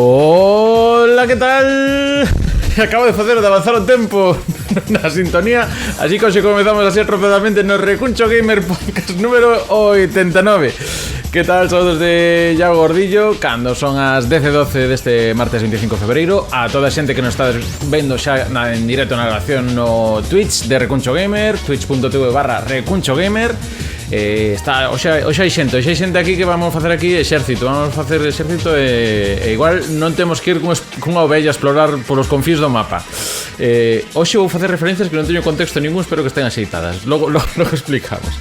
Hola, que tal? Acabo de facer de avanzar o tempo na sintonía, así que hoxe comezamos así atropelladamente no Recuncho Gamer Podcast número 89. Que tal, saúdos de Iago Gordillo, cando son as 10:12 deste martes 25 de febreiro. A toda a xente que nos está vendo xa en directo na grabación no Twitch de Recuncho Gamer, twitch.tv/Recuncho Gamer. Hoxe hai xente aquí que vamos facer aquí exército. Vamos facer exército e igual non temos que ir cunha ovella a explorar polos confíns do mapa. Hoxe vou facer referencias que non teño contexto ningún, espero que estén axeitadas. Logo explicamos.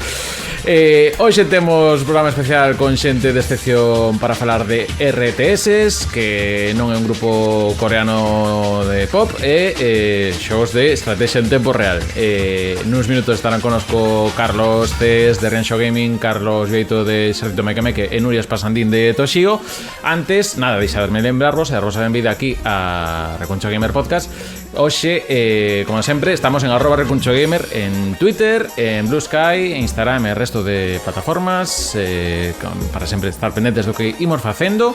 Hoxe temos programa especial con xente de excepción para falar de RTS, que non é un grupo coreano de pop, e xogos de estrategia en tempo real. Nuns minutos estarán conosco Carlos Cés de Rianxo Gaming, Carlos Vieito de Exército Mequemeque e Nuria Espasandín de Toshio. Antes, nada, deixadme lembrarvos, e a Rosa benvida aquí a Recuncho Gamer Podcast. Hoxe, como sempre, estamos en @RecunchoGamer en Twitter, en Blue Sky, en Instagram e el resto de plataformas, para sempre estar pendentes do que imos facendo.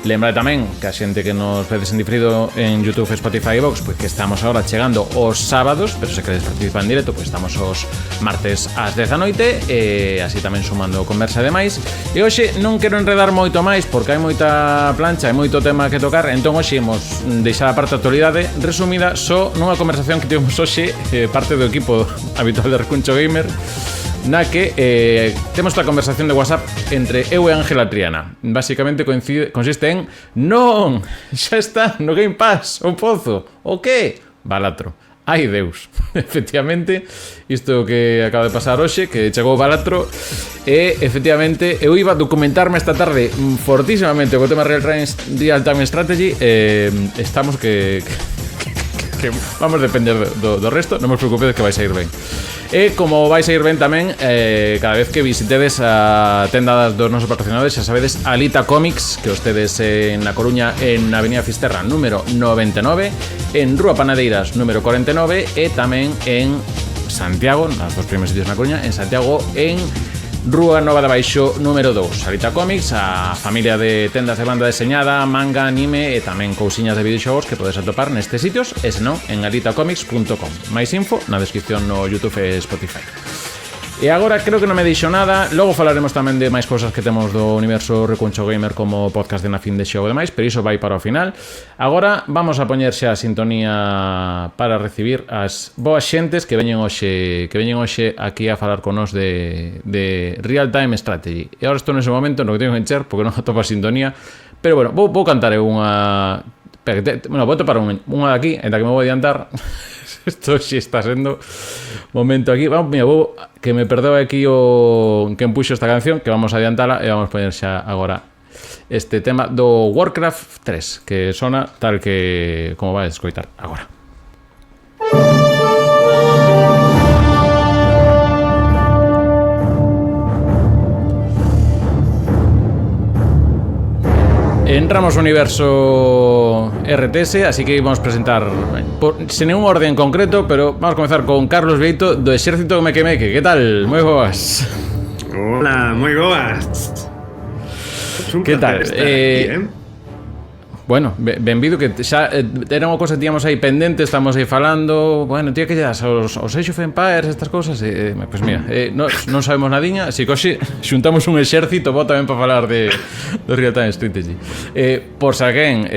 Lembrade tamén que a xente que nos vedes en diferido en YouTube, Spotify e Vox, pois que estamos agora chegando os sábados, pero se queredes participar en directo, pois estamos os martes ás 10 da noite, e así tamén sumando conversa e demais. E hoxe non quero enredar moito máis porque hai moita plancha e moito tema que tocar, entón hoxe imos deixar a parte da actualidade resumida só nunha conversación que tivemos hoxe, parte do equipo habitual de Recuncho Gamer, na que temos esta conversación de WhatsApp entre eu e Ángela Triana. Basicamente consiste en: non, xa está no Game Pass o Pozo. O que? Balatro. Ai Deus. Efectivamente, isto que acaba de pasar hoxe, que chegou Balatro, e efectivamente eu iba a documentarme esta tarde fortísimamente co tema Real Time Strategy. Estamos que vamos a depender do resto. Non vos preocupedes que vai sair ben. E como vai sair ben tamén, cada vez que visitedes a tenda dos nosos patrocinadores, xa sabedes, Alita Comics, que os tedes en A Coruña, en Avenida Fisterra número 99, en Rúa Panadeiras número 49, e tamén en Santiago, nos dos primeiros sitios na Coruña, en Santiago, en Rúa Nova de Baixo número 2. Alita Comics, a familia de tendas de banda deseñada, manga, anime e tamén cousiñas de videoxogos que podes atopar nestes sitios, e senón en alitacomics.com. máis info na descripción no YouTube e Spotify. E agora creo que non me dixo nada. Logo falaremos tamén de máis cousas que temos do universo Recuncho Gamer, como podcast de Nafín de Xogo e demais, pero iso vai para o final. Agora vamos a poñerse a sintonía para recibir as boas xentes que veñen hoxe aquí a falar con nos de Real Time Strategy. E agora estou nese momento no que teño que encher porque non atopo a sintonía, pero bueno, vou cantar unha... vou topar unha de aquí, en la que me vou adiantar. Isto sí está sendo momento aquí. Vamos, mira, que me perdoe aquí o quen puxo esta canción, que vamos a adiantala e vamos a poner xa agora este tema do Warcraft 3, que sona tal que como vai a escoitar agora. Entramos ao universo RTS, así que vamos presentar sen ningún orden concreto, pero vamos a comenzar con Carlos Vieito do Exército Mequemeque. Que tal? Moi boas. Hola, moi boas. Que tal? Bueno, benvido, que xa era unha cosa que tíamos aí pendente, estamos aí falando, bueno, tío, que ya os Age of Empires, estas cousas, pues mira, non sabemos nadiña, así que hoxe xuntamos un exército bo tamén para falar do Real Time Strategy. Por se alguén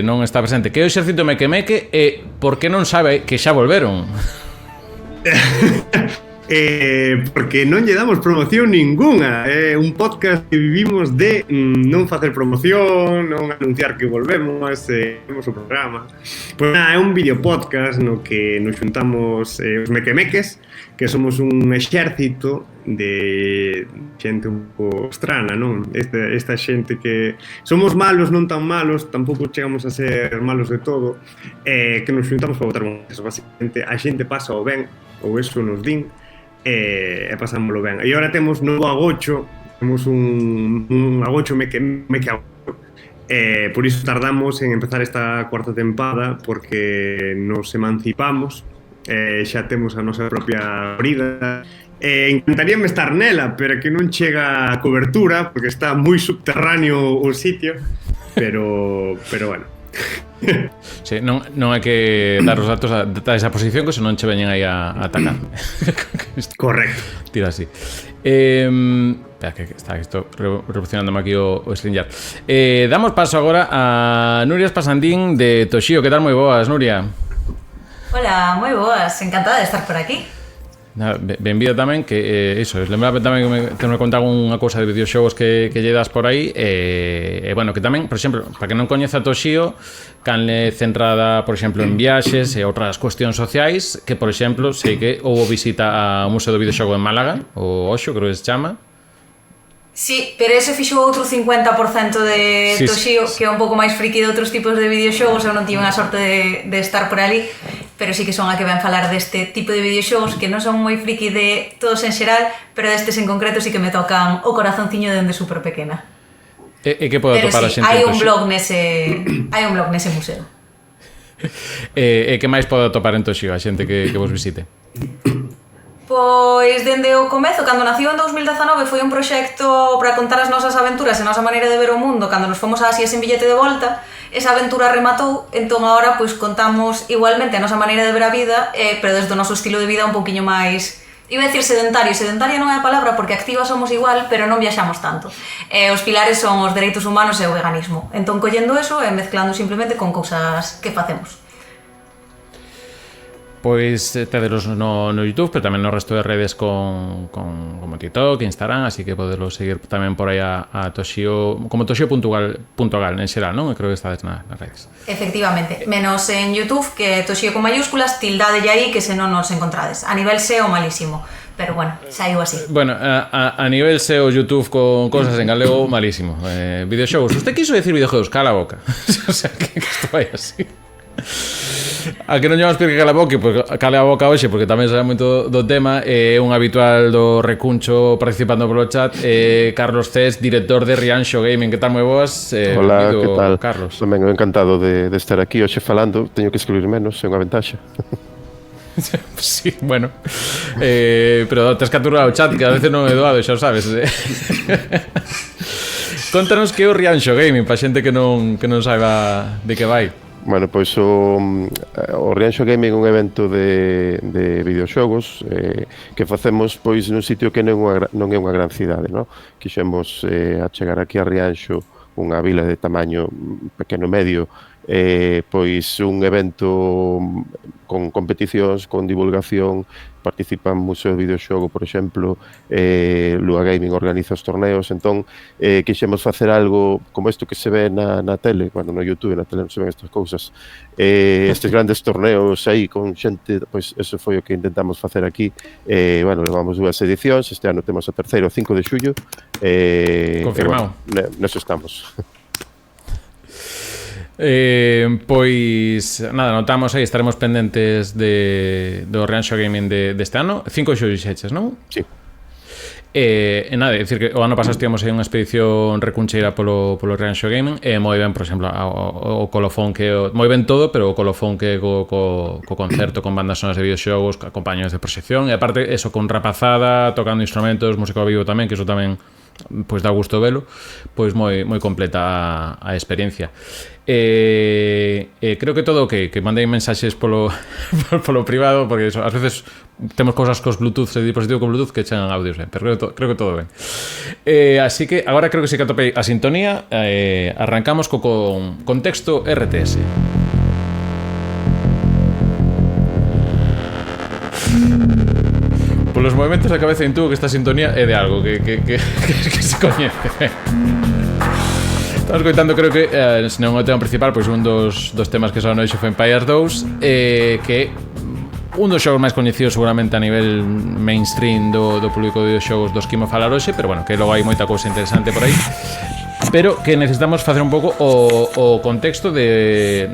non está presente, que é o Exército Mequemeque, por que non sabe que xa volveron? Porque non lle damos promoción ningunha. É un podcast que vivimos de non facer promoción, non anunciar que volvemos, temos o programa. Pois nada, é un videopodcast no que nos xuntamos os mequemeques, que somos un exército de xente un pouco estrana, non? Esta xente que somos malos, non tan malos, tampouco chegamos a ser malos de todo, que nos xuntamos para botar un eso. Basicamente, a xente pasa o ben, ou eso nos din, e pasámoslo ben. E agora temos novo agocho, temos un agocho meque agocho. Por iso tardamos en empezar esta cuarta tempada, porque nos emancipamos, xa temos a nosa propia vida. Encantaríame estar nela, pero que non chega a cobertura, porque está moi subterráneo o sitio. pero bueno. Sí, non hai que dar os datos a esa posición que se non che veñen aí a atacar. Correcto. Tira así. Espera, que está isto revolucionándome aquí o StreamYard. Damos paso agora a Nuria Espasandín de Toshio. Que tal? Moi boas, Nuria. Hola, moi boas. Encantada de estar por aquí. Benvida tamén, que iso, lembraba tamén que me contaba unha cousa de videoxogos que lle das por aí, bueno, que tamén, por exemplo, para que non coñeza Toshio, canle centrada, por exemplo, en viaxes e outras cuestións sociais, que, por exemplo, sei que houve visita ao Museo do Videoxogo en Málaga, o Oxo, creo que se chama. Sí, pero ese fixo outro 50% de Sí, Toshio, que é un pouco máis friki de outros tipos de videoxogos. Eu non tive a sorte de estar por ali, pero sí que son a que ven falar deste tipo de videoxogos que non son moi friki de todos en xeral, pero destes en concreto sí que me tocan o corazonciño dende super pequena. E que podo Pero atopar a sí, xente hai en un Toshio? blog nese museo. E que máis podo atopar en Toshio a xente que vos visite? Pois dende o comezo, cando nació en 2019, foi un proxecto para contar as nosas aventuras e a nosa maneira de ver o mundo cando nos fomos a Asia sen billete de volta. Esa aventura rematou, entón agora pois contamos igualmente a nosa maneira de ver a vida, pero desde o noso estilo de vida un poquinho máis, iba a decir sedentario. Sedentaria non é a palabra porque activa somos igual, pero non viaxamos tanto. Os pilares son os dereitos humanos e o veganismo. Entón collendo eso e mezclando simplemente con cousas que facemos. Pois tedelos no YouTube, pero tamén no resto de redes como TikTok, Instagram, así que podelo seguir tamén por aí a Toshio, como toshio.gal en xeral, non? Creo que estades nas redes. Efectivamente, menos en YouTube, que Toshio con mayúsculas, tildade aí, que se non nos encontrades. A nivel SEO malísimo, pero bueno, saiu así. Bueno, a nivel SEO YouTube con cosas en galego, malísimo. Videoxogos, usted quiso decir videojuegos, cala a boca. O sea, que isto vai así. A que non llevamos que cala a boca, pues cale a boca hoxe, porque tamén sabe moito do tema. É un habitual do recuncho participando polo chat, Carlos Cés, director de Rianxo Gaming. Que tal, moi boas? Hola, que tal? Carlos. Tamén encantado de estar aquí hoxe falando. Teño que escribir menos, é unha ventaxa. Sí, bueno, pero tes que aturar o chat, que a veces non é doado, xa o sabes. Contanos que é o Rianxo Gaming, pa xente que non saiba de que vai. Bueno, pois o Rianxo Gaming é un evento de videoxogos que facemos pois nun sitio que non é unha gran cidade, non? Quixemos achegar aquí a Rianxo, unha vila de tamaño pequeno medio, pois un evento con competicións, con divulgación. Participan Museo de Videoxogo, por exemplo, Lua Gaming organiza os torneos. Entón, quixemos facer algo como isto que se ve na tele, bueno, no YouTube, na tele non se ven estas cousas, estes grandes torneos aí con xente, pois eso foi o que intentamos facer aquí. Bueno, levamos 2 edicións, este ano temos a terceira, o 5 de xullo. Confirmado. Bueno, neso estamos. Pois nada, notamos aí, estaremos pendentes do Rianxo Gaming deste ano. 5 xullo xeches, non? Sí. Nada, decir que o ano pasado estivemos aí unha expedición recuncheira polo Rianxo Gaming, e moi ben, por exemplo, o colofón que moi ben todo, pero o colofón que co concerto con bandas sonoras de videoxogos, acompañados de proxección, e aparte eso, con rapazada, tocando instrumentos, música ao vivo tamén, que iso tamén pois dá gusto velo, pois moi completa a experiencia. Creo que todo ok, que mandei mensaxes polo privado, porque eso, ás veces temos cousas cos Bluetooth, e dispositivo con Bluetooth que chegan audios ben, pero creo que todo ben. Así que agora creo que sí que atopei a sintonía. Arrancamos co contexto RTS. Polos movimentos da cabeza intuo que esta sintonía é de algo que se coñece. Estamos coitando, creo que, se non é o tema principal, pois un dos temas que son hoxe foi Empires 2, que un dos xogos máis coñecidos seguramente a nivel mainstream do público de videoxogos dos que imos falar hoxe, pero bueno, que logo hai moita cousa interesante por aí. Pero que necesitamos facer un pouco o contexto de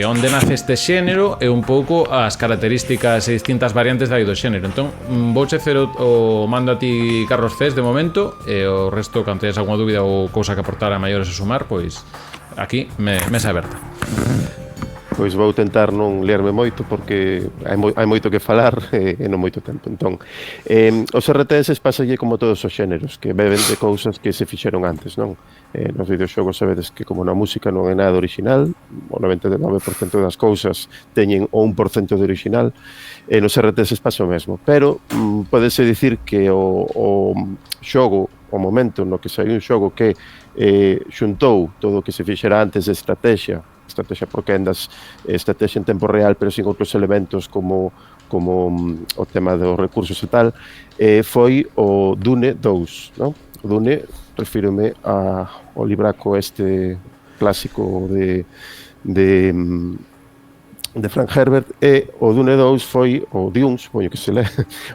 onde nace este xénero e un pouco as características e distintas variantes do xénero. Entón, vouche facer o mando a ti, Carlos Cés, de momento, e o resto, cando teñas algunha dúbida ou cousa que aportar a maiores a sumar, pois aquí, mesa aberta. pois vou tentar non lerme moito porque hai moito que falar e non moito tempo. Entón, os RTS pasalle como todos os xéneros, que beben de cousas que se fixeron antes, non? Nos videoxogos sabedes que como na música non é nada original, o 99% das cousas teñen o 1% de original, e nos RTS pasa o mesmo. Pero podese dicir que o xogo, o momento no que saiu un xogo que xuntou todo o que se fixera antes de estrategia por quendas, estrategia en tempo real, pero sin outros elementos como o tema dos recursos e tal, foi o Dune 2, non? O Dune, refírome ao libraco este clásico de Frank Herbert, e o Dune 2 foi, o Dune, supoño que se le,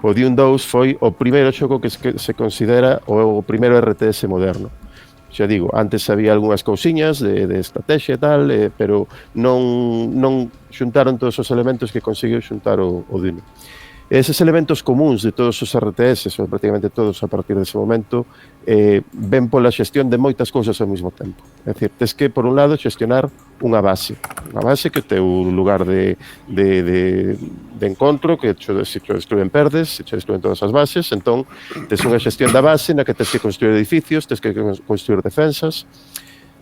o Dune 2 foi o primeiro xogo que se considera o primeiro RTS moderno. Xa digo, antes había algunhas cousiñas de estrategia e tal, pero non xuntaron todos os elementos que conseguiu xuntar o Dune. Eses elementos comuns de todos os RTS, ou prácticamente todos a partir dese momento, ven pola xestión de moitas cousas ao mesmo tempo. É dicir, tes que, por un lado, xestionar unha base que é o teu lugar de encontro, que se te destruen perdes, se te destruen todas as bases, entón, tes unha xestión da base na que tes que construir edificios, tes que construir defensas,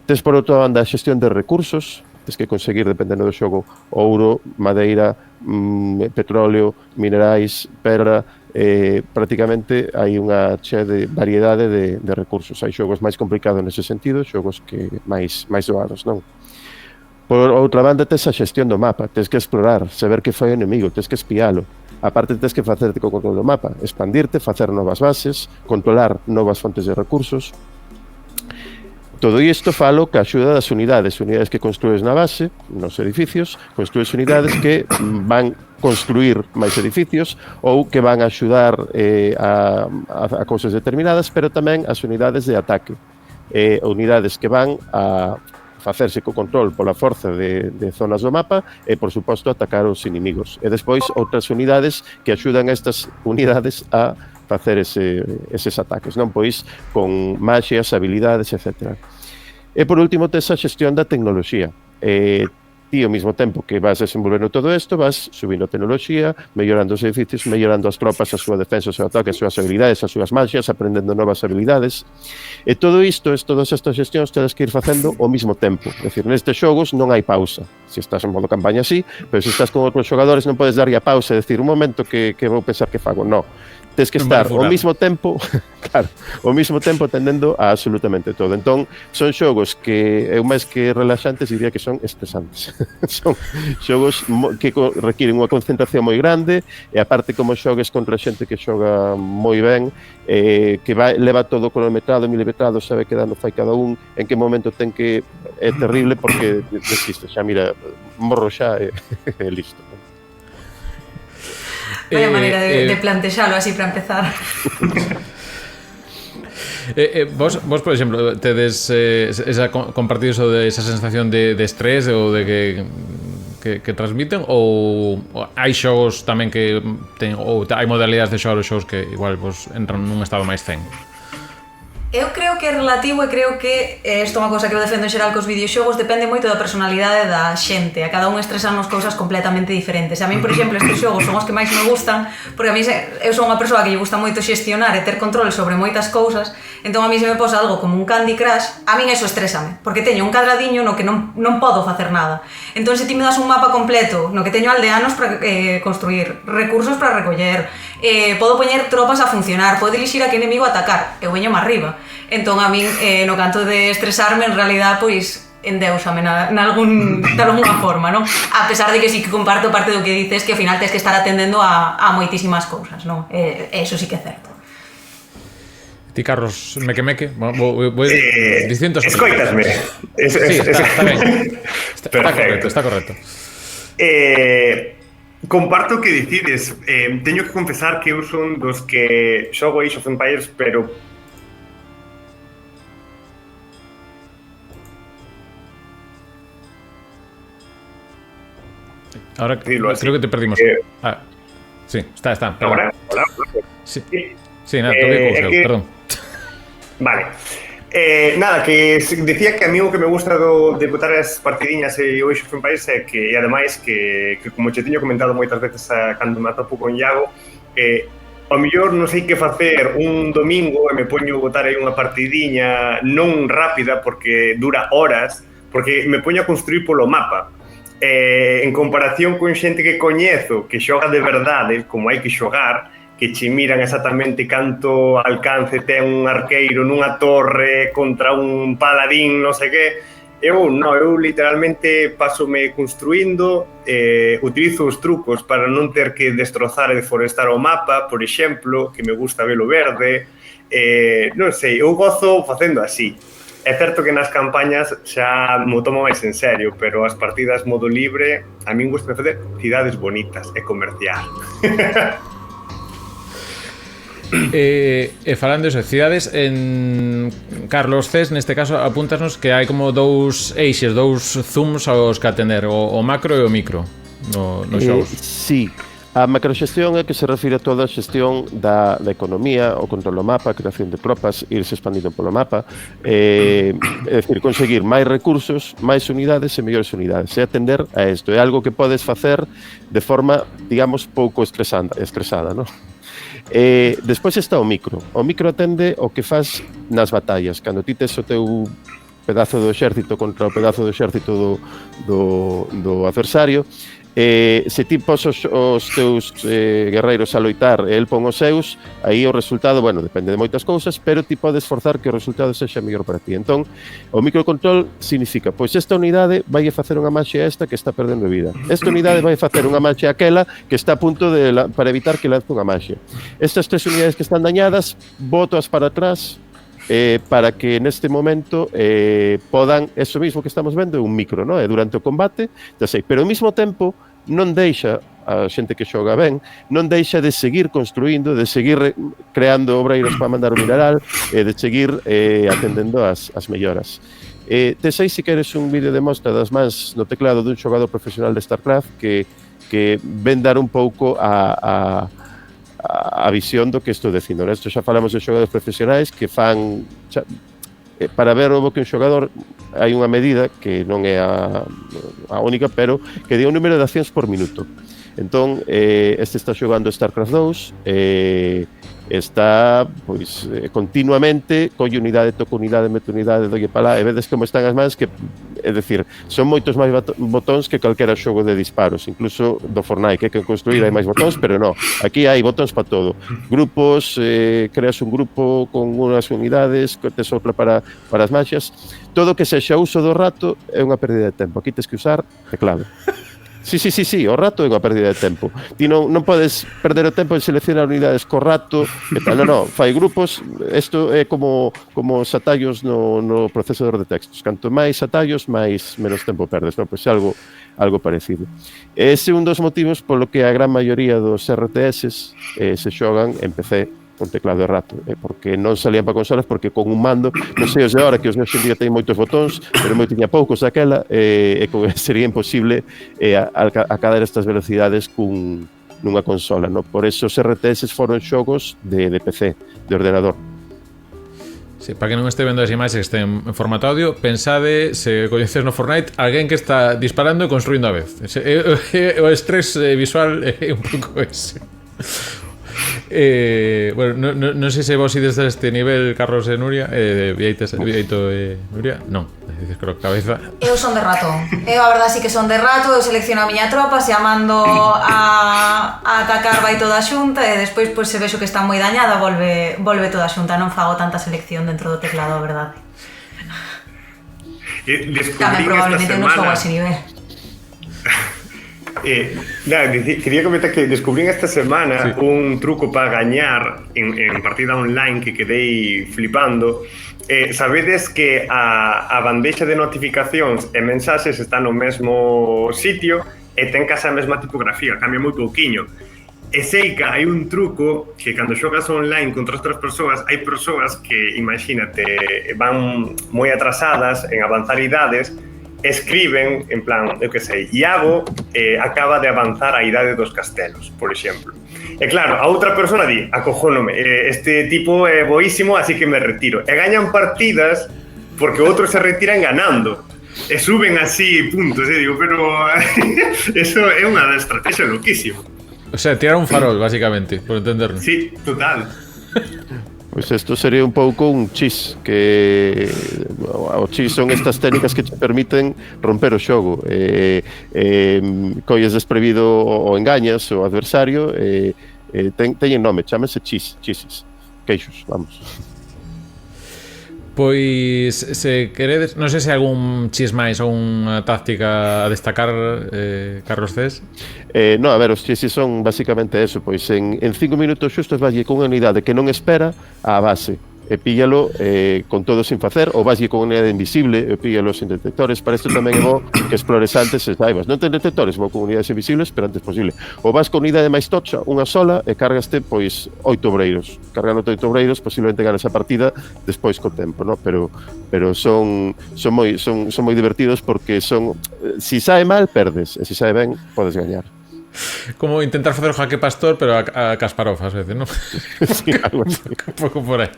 tes, por outra banda, a xestión de recursos, tes que conseguir, dependendo do xogo, ouro, madeira, petróleo, minerais, pedra, prácticamente hai unha chea de variedade de recursos. Hai xogos máis complicados nese sentido, xogos que máis doados, non? Por outra banda, tes a xestión do mapa, tes que explorar, saber que foi o enemigo, tes que espialo. Aparte, tes que facerte co control do mapa, expandirte, facer novas bases, controlar novas fontes de recursos. Todo isto falo que axuda das unidades que construes na base, nos edificios, construes unidades que van construir máis edificios ou que van axudar a cousas determinadas, pero tamén as unidades de ataque, unidades que van a facerse co control pola forza de zonas do mapa e, por suposto, atacar os inimigos. E despois outras unidades que axudan a estas unidades a facer eses ataques, non? Pois con magias, habilidades, etc. E por último, tes a xestión da tecnoloxía. Ti, ao mesmo tempo que vas desenvolvendo todo isto, vas subindo a tecnoloxía, mellorando os edificios, mellorando as tropas, a súa defensa, o seu ataque, as súas habilidades, as súas magias, aprendendo novas habilidades. E todo isto, todas estas xestións, tedes que ir facendo ao mesmo tempo. É dicir, nestes xogos non hai pausa. Se estás en modo campaña, sí, pero se estás con outros xogadores non podes darlle a pausa e decir, un momento que vou pensar que fago. Non. Tes que estar ao mesmo tempo, claro, ao mesmo tempo atendendo a absolutamente todo. Entón, son xogos que eu máis que relaxantes diría que son estresantes. Son xogos que requiren unha concentración moi grande e aparte como xogues contra xente que xoga moi ben, que leva todo cronometrado, milimetrado, sabe que dano fai cada un, en que momento ten que é terrible porque desiste, xa mira, morro xa e listo. Vaya maneira de plantexalo así para empezar. Vos, por exemplo, tedes compartido eso de esa sensación de estrés ou de que transmiten, ou hai xogos tamén que ou hai modalidades de xogar os xogos que igual vos entran nun estado máis zen? Eu creo que é relativo e creo que isto é unha cousa que eu defendo en xeral cos videoxogos, depende moito da personalidade da xente. A cada un estresamos cousas completamente diferentes. A mí, por exemplo, estes xogos son os que máis me gustan, porque a mí eu son unha persoa que lle gusta moito xestionar e ter control sobre moitas cousas, entón a mí se me posa algo como un Candy Crush, a min eso estrésame, porque teño un cadradiño no que non podo facer nada. Entón se ti me das un mapa completo no que teño aldeanos para construir, recursos para recoller, podo poñer tropas a funcionar, podo elixir a que enemigo atacar, eu veño máis arriba. Entón a min, no canto de estresarme, en realidad, pois, endeusame de alguna forma, non? A pesar de que sí que comparto parte do que dices, que ao final tens que estar atendendo a moitísimas cousas, non? Eso sí que é certo. Ti, Carlos, meque, vou dicindo... Escoitasme. Sí, está ben. Está correcto. Comparto o que dicides. Teño que confesar que eu son dos que xogo Age of Empires, pero ahora creo que te perdimos. Sí, está. Ahora, hola. Sí, nada, toquei cousa, perdón. Vale. Nada, que decía que a mí o que me gusta de botar as partidiñas e o Age of Empires é que, e ademais, que como che teño comentado moitas veces cando me atopo con Iago, ao mellor non sei que facer un domingo e me poño a botar aí unha partidiña non rápida porque dura horas, porque me poño a construir polo mapa. En comparación con xente que coñezo que xoga de verdade, como hai que xogar, que che miran exactamente canto alcance ten un arqueiro nunha torre contra un paladín, non sei que. Eu literalmente pasome construindo, utilizo os trucos para non ter que destrozar e deforestar o mapa, por exemplo, que me gusta velo verde. Non sei, eu gozo facendo así. É certo que nas campañas xa mo tomo máis en serio, pero as partidas modo libre a min gusta facer cidades bonitas e comerciar. Falando de cidades, en Carlos Cés neste caso apúntanos que hai como dous eixes, dous zooms aos que atender, o macro e o micro no xogos. Sí, a macroxestión é que se refire a toda a xestión da economía, o control do mapa, a creación de tropas, irse expandindo polo mapa, é dicir, conseguir máis recursos, máis unidades e mellores unidades, e atender a isto. É algo que podes facer de forma, digamos, pouco estresada, non? Despois está o micro. O micro atende o que faz nas batallas. Cando ti tes o teu pedazo do exército contra o pedazo do exército do adversario, se ti pos os teus guerreiros a loitar e el pon os seus, aí o resultado, bueno, depende de moitas cousas, pero ti podes forzar que o resultado sexa mellor para ti. Entón, o microcontrol significa, pois esta unidade vai a facer unha maxia esta que está perdendo vida. Esta unidade vai a facer unha maxia aquela que está a punto para evitar que lance unha maxia. Estas tres unidades que están dañadas, botoas para atrás, para que neste momento podan, eso mismo que estamos vendo, un micro, ¿no? Durante o combate, pero ao mesmo tempo non deixa a xente que xoga ben, non deixa de seguir construindo, de seguir creando obreiros para mandar o mineral, de seguir atendendo as melloras. Tes aí, se queres, un vídeo de mostra das mans no teclado dun xogador profesional de StarCraft que ven dar un pouco a visión do que estou dicindo. Isto xa falamos de xogadores profesionais que fan... para ver o que un xogador hai unha medida que non é a única, pero que di un número de accións por minuto. Entón, este está xogando StarCraft 2, está pois continuamente colle unidade, toca unidade, mete unidade, dolle para lá, e vedes como están as mans que, é dicir, son moitos máis botóns que calquera xogo de disparos, incluso do Fortnite, que construir hai máis botóns, pero non, aquí hai botóns para todo. Grupos, creas un grupo con unhas unidades, te sopla para as maxas, todo que sexa uso do rato é unha pérdida de tempo, aquí tes que usar teclado. Sí, o rato é unha pérdida de tempo. Ti non podes perder o tempo en seleccionar unidades co rato, que tal, non, fai grupos, isto é como os atallos no procesador de textos. Canto máis atallos, menos tempo perdes, non? Pois é algo parecido. Ese é un dos motivos polo que a gran maioría dos RTS se xogan en PC con teclado de rato, porque non salían para consolas, porque con un mando, non sei os de ahora, que os meus en día teñen moitos botóns, pero moi tiña poucos daquela, sería imposible acadar estas velocidades nunha consola, no? Por eso os RTS foron xogos de PC, de ordenador. Sí, para que non este vendo as imaxes que estén en formato audio, pensade, se coñeces no Fortnite, alguén que está disparando e construindo a vez. O estrés visual é un pouco ese. Bueno, non sei se vos ides deste nivel, Carlos e Nuria, Vieito e Nuria, non, dices creo que cabeza. Eu son de rato, eu a verdade sí que son de rato, eu selecciono a miña tropa, se a mando a atacar vai toda a xunta e despois pois se vexo que está moi dañada volve toda a xunta, non fago tanta selección dentro do teclado, a verdade. Tamén probablemente non xogo a ese nivel. Quería comentar que descubrín esta semana un truco para gañar en partida online que quedei flipando. Sabedes que a bandexa de notificacións e mensaxes está no mesmo sitio e ten case a mesma tipografía, cambia moi pouquiño. E sei que hai un truco que cando xogas online contra outras persoas, hai persoas que, imagínate, van moi atrasadas en avanzar idades, escriben, en plan, eu que sei, Iago acaba de avanzar a idade dos castelos, por exemplo. E claro, a outra persona di, acojónome, este tipo é boísimo, así que me retiro. E gañan partidas porque outros se retiran ganando. E suben así puntos, digo, pero eso é unha estrategia loquísima. O sea, tirar un farol, básicamente, por entendernos. Sí, total. Pois isto sería un pouco un chis, que o chis son estas técnicas que te permiten romper o xogo. Colles desprevido o engañas o adversario, teñen nome, chámese chises, queixos, vamos. Pois, se queredes, non sei se hai algún chis máis ou unha táctica a destacar, Carlos Cés. No, a ver, os chises son basicamente eso, pois en 5 minutos xustos vaslle con unha unidade que non espera á base e píllalo con todo sin facer, ou vaslle con unha unidade invisible e píllalo sin detectores. Para isto tamén é bo que explores antes e saibas, non ten detectores, vou con unidades invisibles, pero antes posible. Ou vas con unidade máis tocha, unha sola, e cargaste pois 8 obreiros. Cargando 8 obreiros, posiblemente ganas a partida despois co tempo, no? Pero son moi divertidos porque son, si sae mal, perdes, e si sae ben, podes gañar. Como intentar facer o jaque pastor, pero a Kasparov ás veces, non? Sí, algo así. Un pouco por aí.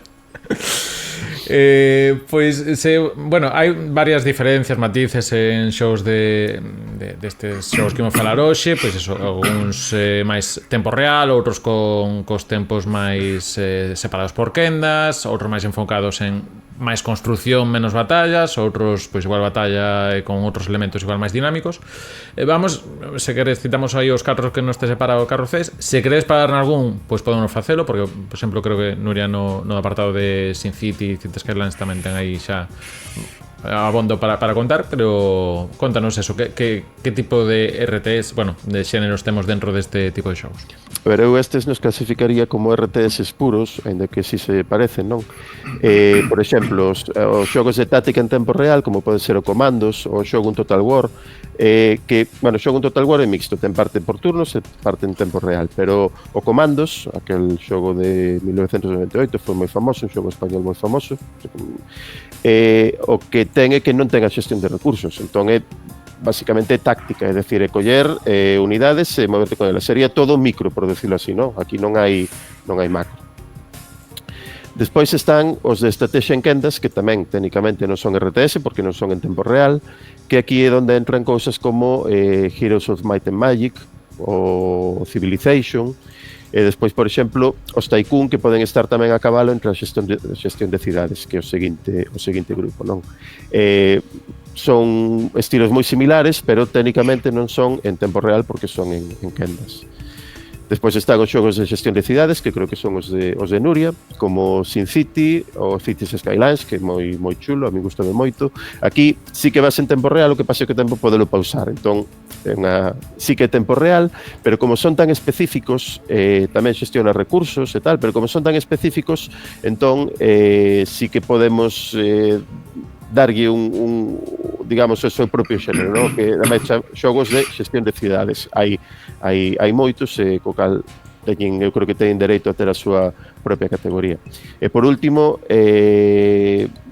Bueno, hai varias diferencias, matices en shows destes shows que imos falar hoxe, pois eso, algúns máis tempo real, outros cos tempos máis separados por quendas, outros máis enfocados en máis construción, menos batallas, outros pois igual batalla e con outros elementos igual máis dinámicos. Vamos, se queres, citamos aí os catros que non este separado Carlos Cés. Se queres parar nalgún, pois podemos facelo, porque, por exemplo, creo que Nuria no apartado de Sin City, Cities Skylands tamén ten aí xa abondo para contar, pero contanos eso, que tipo de RTS, bueno, de xéneros temos dentro deste tipo de shows. Pero eu estes nos clasificaría como RTS puros, ainda que si se parecen, non? Por exemplo, os xogos de táctica en tempo real, como pode ser o Comandos ou o Shogun Total War, que, bueno, o Shogun Total War é mixto, ten parte por turnos e parte en tempo real, pero o Comandos, aquel xogo de 1998, foi moi famoso, un xogo español moi famoso, o que ten é que non ten a xestión de recursos, entón é basicamente táctica, é dicir, é coller unidades e moverte con elas. Sería todo micro, por decirlo así, non? Aquí non hai macro. Despois están os de estrategia en quendas, que tamén técnicamente non son RTS, porque non son en tempo real, que aquí é onde entran cousas como Heroes of Might and Magic ou Civilization, e despois, por exemplo, os Tycoon, que poden estar tamén a cabalo entre a xestión de cidades, que é o seguinte grupo, non? Son estilos moi similares, pero técnicamente non son en tempo real porque son en quendas. Despois están os xogos de xestión de cidades, que creo que son os de Nuria, como Sin City ou Cities Skylines, que é moi chulo, a mí gustame moito. Aquí sí que vas en tempo real, o que pasa é que o tempo podelo pausar, entón sí que é tempo real, pero como son tan específicos, tamén xestiona recursos e tal, pero como son tan específicos, entón sí que podemos darlle digamos, o seu propio xénero, no? Que ademais xogos de xestión de cidades hai moitos, co cal eu creo que teñen dereito a ter a súa propia categoría. E por último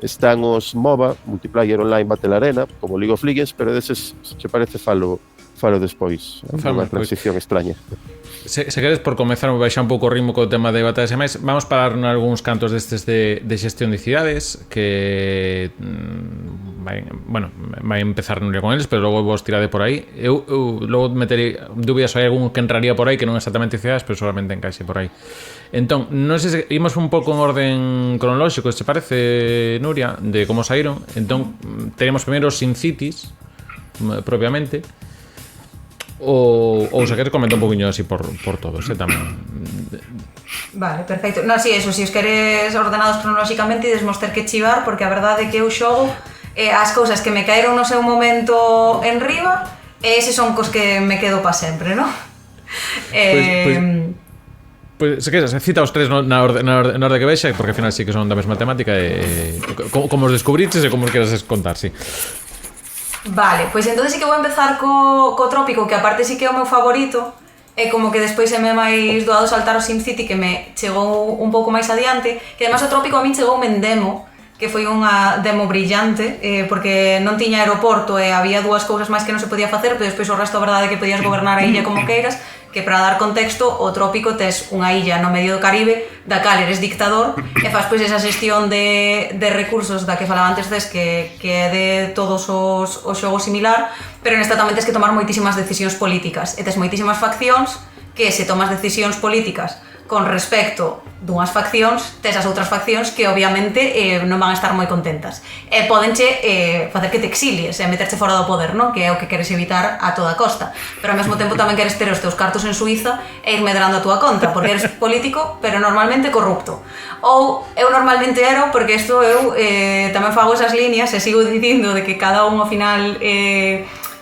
están os MOBA, Multiplayer Online Battle Arena, como League of Legends, pero deses, se parece, falo despois, unha transición extraña. Se queres, por comezar, me baixar un pouco o ritmo co tema de batallas e máis, vamos parar nalgúns cantos destes de xestión de cidades, que vai empezar Nuria con eles, pero logo vos tirade por aí. Eu logo meterei dúbidas, hai algún que entraría por aí que non é exactamente cidades, pero solamente encaixe por aí. Entón, non sei se imos un pouco en orden cronolóxico, se parece, Nuria, de como saíron. Entón, teríamos primeiro Sin Cities, propiamente. Ou se queres comentar un poquinho así por todos, tamén. Vale, perfecto. No, si, eso, si os queres ordenados cronolóxicamente desmos ter que chivar, porque a verdade é que eu xogo as cousas que me caeron no seu momento en riba, e eses son cos que me quedo pa sempre, non? Pois, se queres, cita os tres na orde que vexa, porque ao final sí que son da mesma temática, e como os descubriches e como os queres contar, sí. Vale, pois entón sí que vou empezar co Trópico, que aparte sí que é o meu favorito, e como que despois é máis doado saltar o Sin City, que me chegou un pouco máis adiante, que además o Trópico a min chegou en demo, que foi unha demo brillante, porque non tiña aeroporto e había dúas cousas máis que non se podía facer, pero despois o resto a verdade é que podías gobernar a illa como queiras, que para dar contexto, o Trópico tes unha illa no medio do Caribe da cal eres dictador e faz pois esa xestión de recursos da que falaba antes que é de todos os xogos similar, pero nesta tamén tes que tomar moitísimas decisións políticas e tes moitísimas faccións que se tomas decisións políticas con respecto dunhas faccións, tes as outras faccións que obviamente non van a estar moi contentas e pódenche facer que te exilies e meterche fora do poder, non? Que é o que queres evitar a toda costa, pero ao mesmo tempo tamén queres ter os teus cartos en Suiza e ir medrando a túa conta porque eres político pero normalmente corrupto. Ou eu normalmente ero, porque isto eu tamén fago esas líneas e sigo dicindo de que cada un ao final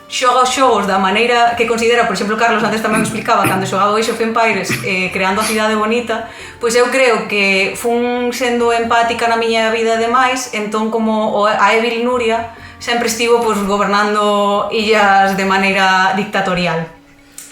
xoga os xogos da maneira que considera. Por exemplo, Carlos antes tamén me explicaba cando xogaba o Age of Empires creando a cidade bonita, pois eu creo que fun sendo empática na miña vida e demais, entón como a Evil Nuria sempre estivo pois gobernando illas de maneira dictatorial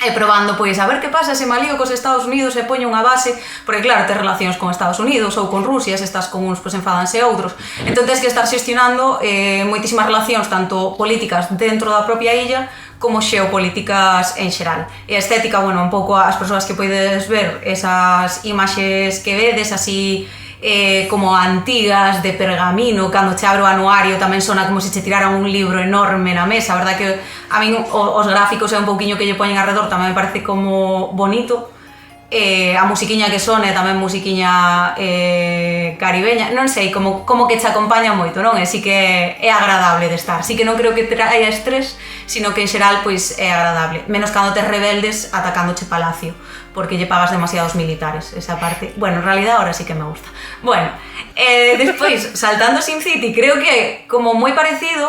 e probando pois a ver que pasa se malío cos Estados Unidos e poño unha base, porque claro, tes relacións con Estados Unidos ou con Rusia, se estás con uns pois enfadanse outros, entón tens que estar xestionando moitísimas relacións tanto políticas dentro da propia illa como xeopolíticas en xeral. E a estética, bueno, un pouco as persoas que poides ver esas imaxes que vedes así como antigas de pergamino, cando che abre o anuario tamén sona como se che tiraran un libro enorme na mesa. A verdad que a min os gráficos e un pouquiño que lle poñen alrededor tamén me parece como bonito. A musiquiña que sone tamén musiquiña caribeña, non sei, como que te acompaña moito, non? E sí que é agradable de estar, sí que non creo que traia estrés, sino que en xeral pois é agradable, menos cando tes rebeldes atacándoche palacio, porque lle pagas demasiados militares, esa parte, bueno, en realidad ahora sí que me gusta. Bueno, despois, saltando SimCity, creo que é como moi parecido,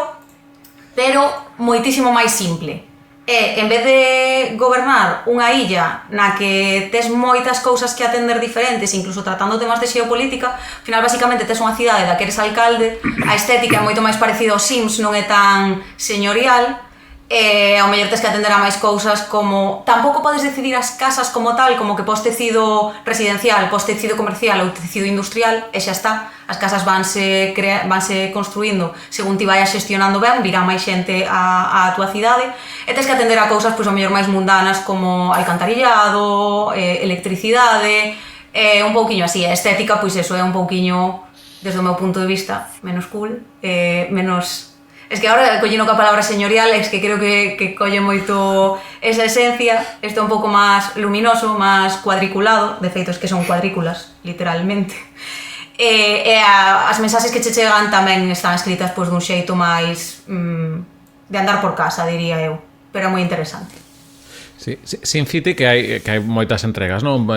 pero moitísimo máis simple. En vez de gobernar unha illa na que tes moitas cousas que atender diferentes, incluso tratando temas de xeopolítica, ao final basicamente tes unha cidade da que eres alcalde, a estética é moito máis parecida aos Sims, non é tan señorial, ao mellor tes que atender a máis cousas como tampouco podes decidir as casas como tal, como que pos tecido residencial, pos tecido comercial ou tecido industrial e xa está, as casas vanse construindo según ti vayas xestionando ben, virá máis xente a túa cidade e tes que atender a cousas pois ao mellor máis mundanas como alcantarillado, electricidade, un pouquiño así, a estética pois eso é un pouquiño desde o meu punto de vista menos cool, menos. Es que agora collino coa palabra señorial, es que creo que colle moito esa esencia, isto é un pouco máis luminoso, máis cuadriculado, de feito es que son cuadrículas, literalmente. E as mensaxes que che chegan tamén están escritas pois dun xeito máis de andar por casa, diría eu, pero é moi interesante. Sí, SimCity que hai moitas entregas, non?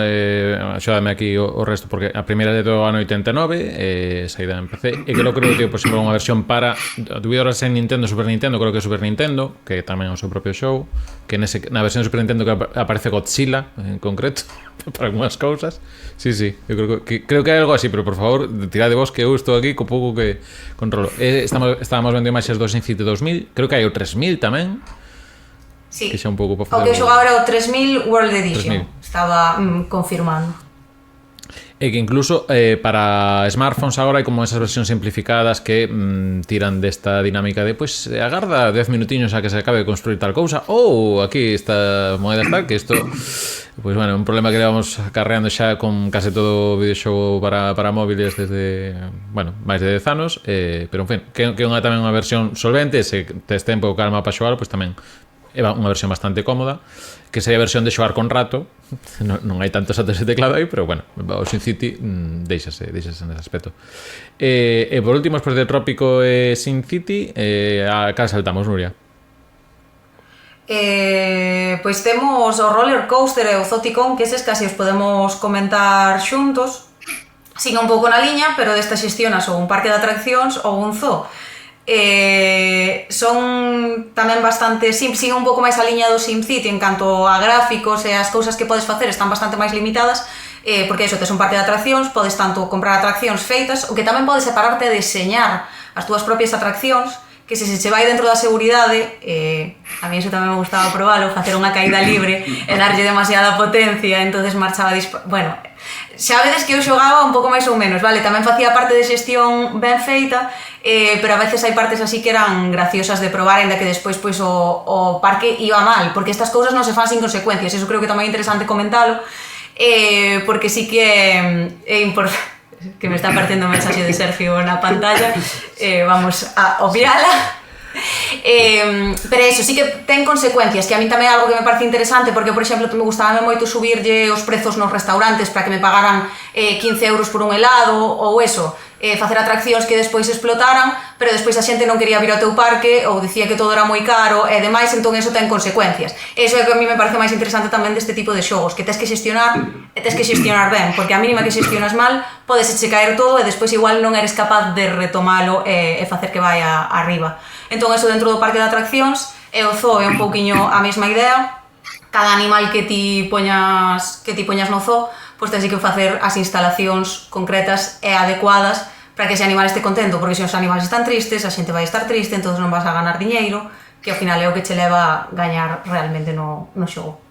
Axódame aquí o resto, porque a primeira de todo ano 89, saída en PC, e que creo que por exemplo unha versión para dubidoras en Nintendo, Super Nintendo, creo que Super Nintendo, que tamén é o seu propio show, que na versión de Super Nintendo que aparece Godzilla en concreto para algunhas cousas. Sí, eu creo que hai algo así, pero por favor, tirade vos que eu estou aquí co pouco que controlo. Estábamos vendo imaxes do SimCity 2000, creo que hai o 3000 tamén. Sí, que xa un pouco o que eu xogaba era o 3000 World Edition, 3000. Estaba confirmando. E que incluso para smartphones agora hai como esas versións simplificadas que tiran desta dinámica de pois agarda 10 minutiños a que se acabe de construir tal cousa, ou aquí esta moeda está, que isto pois bueno, un problema que levamos acarreando xa con case todo o videoxogo para móviles desde, bueno, máis de 10 anos, pero en fin, que é tamén unha versión solvente, se tes tempo ou calma para xogar, pois tamén é unha versión bastante cómoda, que sería a versión de xogar con rato, non hai tantos saltos de teclado aí, pero bueno, o SimCity deixase nese aspecto. E por último, despois de Trópico e SimCity, a cal saltamos, Nuria? Pois temos o Roller Coaster e o Zoticon, que eses casi os podemos comentar xuntos, sigue un pouco na liña, pero desta xestionas ou un parque de atraccións ou un zoo. Son tamén bastante sigue un pouco máis a liña do SimCity en canto a gráficos e as cousas que podes facer están bastante máis limitadas, porque iso, tes un parque de atraccións, podes tanto comprar atraccións feitas, o que tamén podes separarte a deseñar as túas propias atraccións, que se che vai dentro da seguridade, a mí eso tamén me gustaba probalo, facer unha caída libre e darlle demasiada potencia, entonces marchaba bueno, xa vedes que eu xogaba un pouco máis ou menos, vale, tamén facía parte de xestión ben feita, pero a veces hai partes así que eran graciosas de probar, ainda que despois pois o parque iba mal, porque estas cousas non se fan sin consecuencias, eso creo que tamén é interesante comentalo, porque sí que é importante, que me está partiendo un mensaxe de Sergio na pantalla, vamos a obviala. Pero eso, sí que ten consecuencias, que a mí tamén é algo que me parece interesante, porque, por exemplo, me gustaba moito subirlle os prezos nos restaurantes para que me pagaran 15 euros por un helado, ou eso, facer atraccións que despois explotaran, pero despois a xente non quería vir ao teu parque ou dicía que todo era moi caro e demais, entón eso ten consecuencias. Eso é que a mí me parece máis interesante tamén deste tipo de xogos, que tes que xestionar e tes que xestionar ben, porque a mínima que xestionas mal podes eche caer todo e despois igual non eres capaz de retomalo e facer que vai arriba. Entón eso dentro do parque de atraccións e o zoo é un pouquiño a mesma idea, cada animal que ti poñas no zoo, pois tens que facer as instalacións concretas e adecuadas para que ese animal este contento, porque se os animales están tristes, a xente vai estar triste, entón non vas a ganar diñeiro, que ao final é o que che leva a gañar realmente no xogo.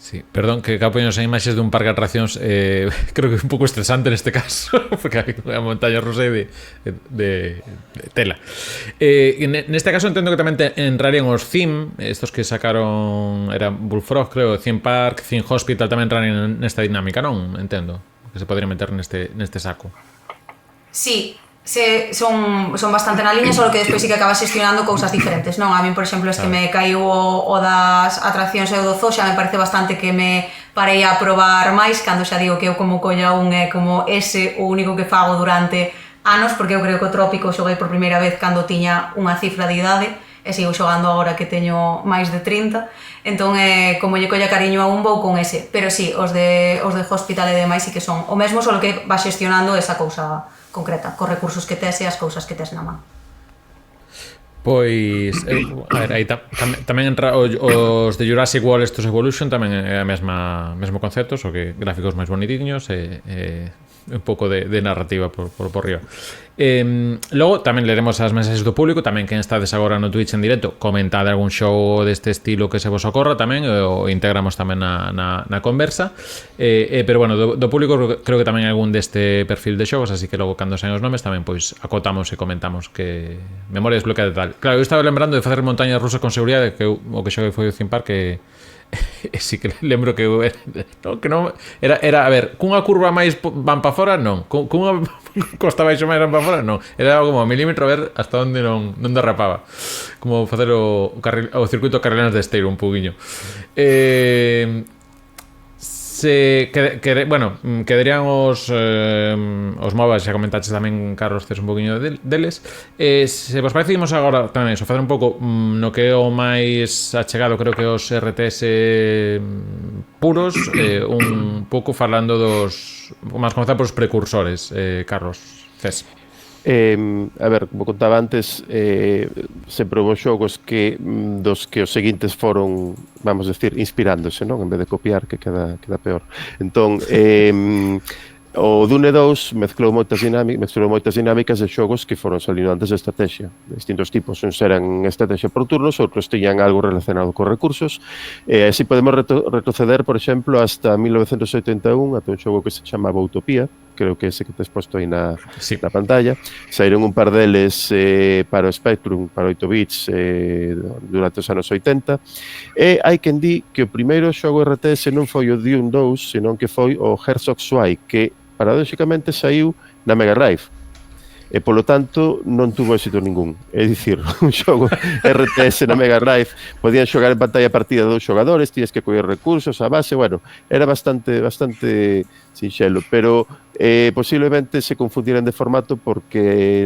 Sí, perdón, que acabo poñendo as imaxes dun parque de atraccións, creo que é un pouco estresante neste caso, porque hai unha montaña rusa de tela. Neste caso entendo que tamén entrarían os theme, estos que sacaron, era Bullfrog, creo, Theme Park, Theme Hospital, tamén entrarían nesta dinámica, non? Entendo, que se podría meter neste saco. Sí, son bastante na liña, só que despois sí que acabas xestionando cousas diferentes, non? A mí, por exemplo, es que me caiu o das atraccións e o do zoo, xa me parece bastante que me parei a probar máis, cando xa digo que eu como colla un é como ese o único que fago durante anos, porque eu creo que o Trópico xoguei por primeira vez cando tiña unha cifra de idade, e sigo xogando agora que teño máis de 30, entón como lle colla cariño a un vou con ese, pero sí, os de Hospital e demais sí que son o mesmo, só que vas xestionando esa cousa concreta, cos recursos que tes e as cousas que tes na man. Pois, a ver, aí tamén entra os de Jurassic World, estos Evolution, tamén é a mesmo concepto, só que gráficos máis bonitinhos e un pouco de narrativa por riba. Logo tamén leremos as mensaxes do público, tamén quen estades agora no Twitch en directo, comentad algún xogo deste estilo que se vos ocorra tamén, o integramos tamén na conversa, pero bueno, do público creo que tamén hai algún deste perfil de xogos, así que logo cando saen os nomes tamén pois acotamos e comentamos que memoria desbloqueada e tal. Claro, eu estaba lembrando de facer montañas rusas con seguridade, que o que xoguei foi o Theme Park, que sí que lembro que non era, a ver, cunha curva máis van para fora, non, cunha costa baixo máis van para fora, non, era como milímetro a ver hasta onde non derrapaba, como facer o circuito carrilenos de Esteiro un pouquiño. Bueno, quedarían os MOBAs, xa comentaches tamén, Carlos, tes un poquinho deles. Se vos parece, imos agora tamén iso, facer un pouco no que é o máis achegado, creo que os RTS puros, un pouco falando dos, máis comezar polos precursores, Carlos, Cés. A ver, como contaba antes, sempre houve xogos que dos que os seguintes foron, vamos decir, inspirándose, non? En vez de copiar, que queda peor. Entón, o Dune 2 mezclou moitas dinámicas de xogos que foron salindo antes de estrategia, de distintos tipos. Uns eran estrategia por turnos, outros tiñan algo relacionado con recursos. Así podemos retroceder, por exemplo, hasta 1981, ata un xogo que se chamaba Utopía, creo que ese que te has posto aí na pantalla. Saíron un par deles para o Spectrum, para 8 bits, durante os anos 80. E hai quen di que o primeiro xogo RTS non foi o Dune 2, senón que foi o Herzog Zwei, que paradóxicamente saiu na Mega Drive. E, polo tanto, non tuvo éxito ningún. É dicir, un xogo RTS na Mega Drive, podían xogar en pantalla partida dos xogadores, tías que coller recursos, a base, bueno, era bastante sinxelo, pero posiblemente se confundiran de formato porque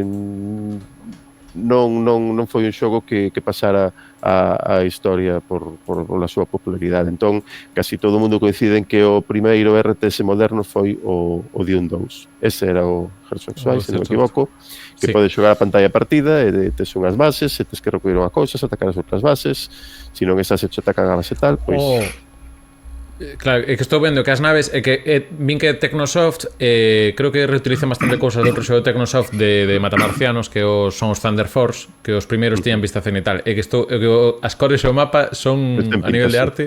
non foi un xogo que pasara a historia por a súa popularidade. Entón, casi todo o mundo coincide en que o primeiro RTS moderno foi o Dune 2. Ese era o Herzog Zwei, se non me equivoco, que pode xogar a pantalla partida e tes unhas bases, e tes que recollir unha cousa, atacar as outras bases, se non esas hecho atacan a base tal, pois... Claro, é que estou vendo que as naves é que vin que Technosoft creo que reutiliza bastante cousas do outro xogo de Technosoft de matamarcianos que son os Thunder Force, que os primeiros tiñan vista cenital, e que as cores e o mapa son a nivel de arte.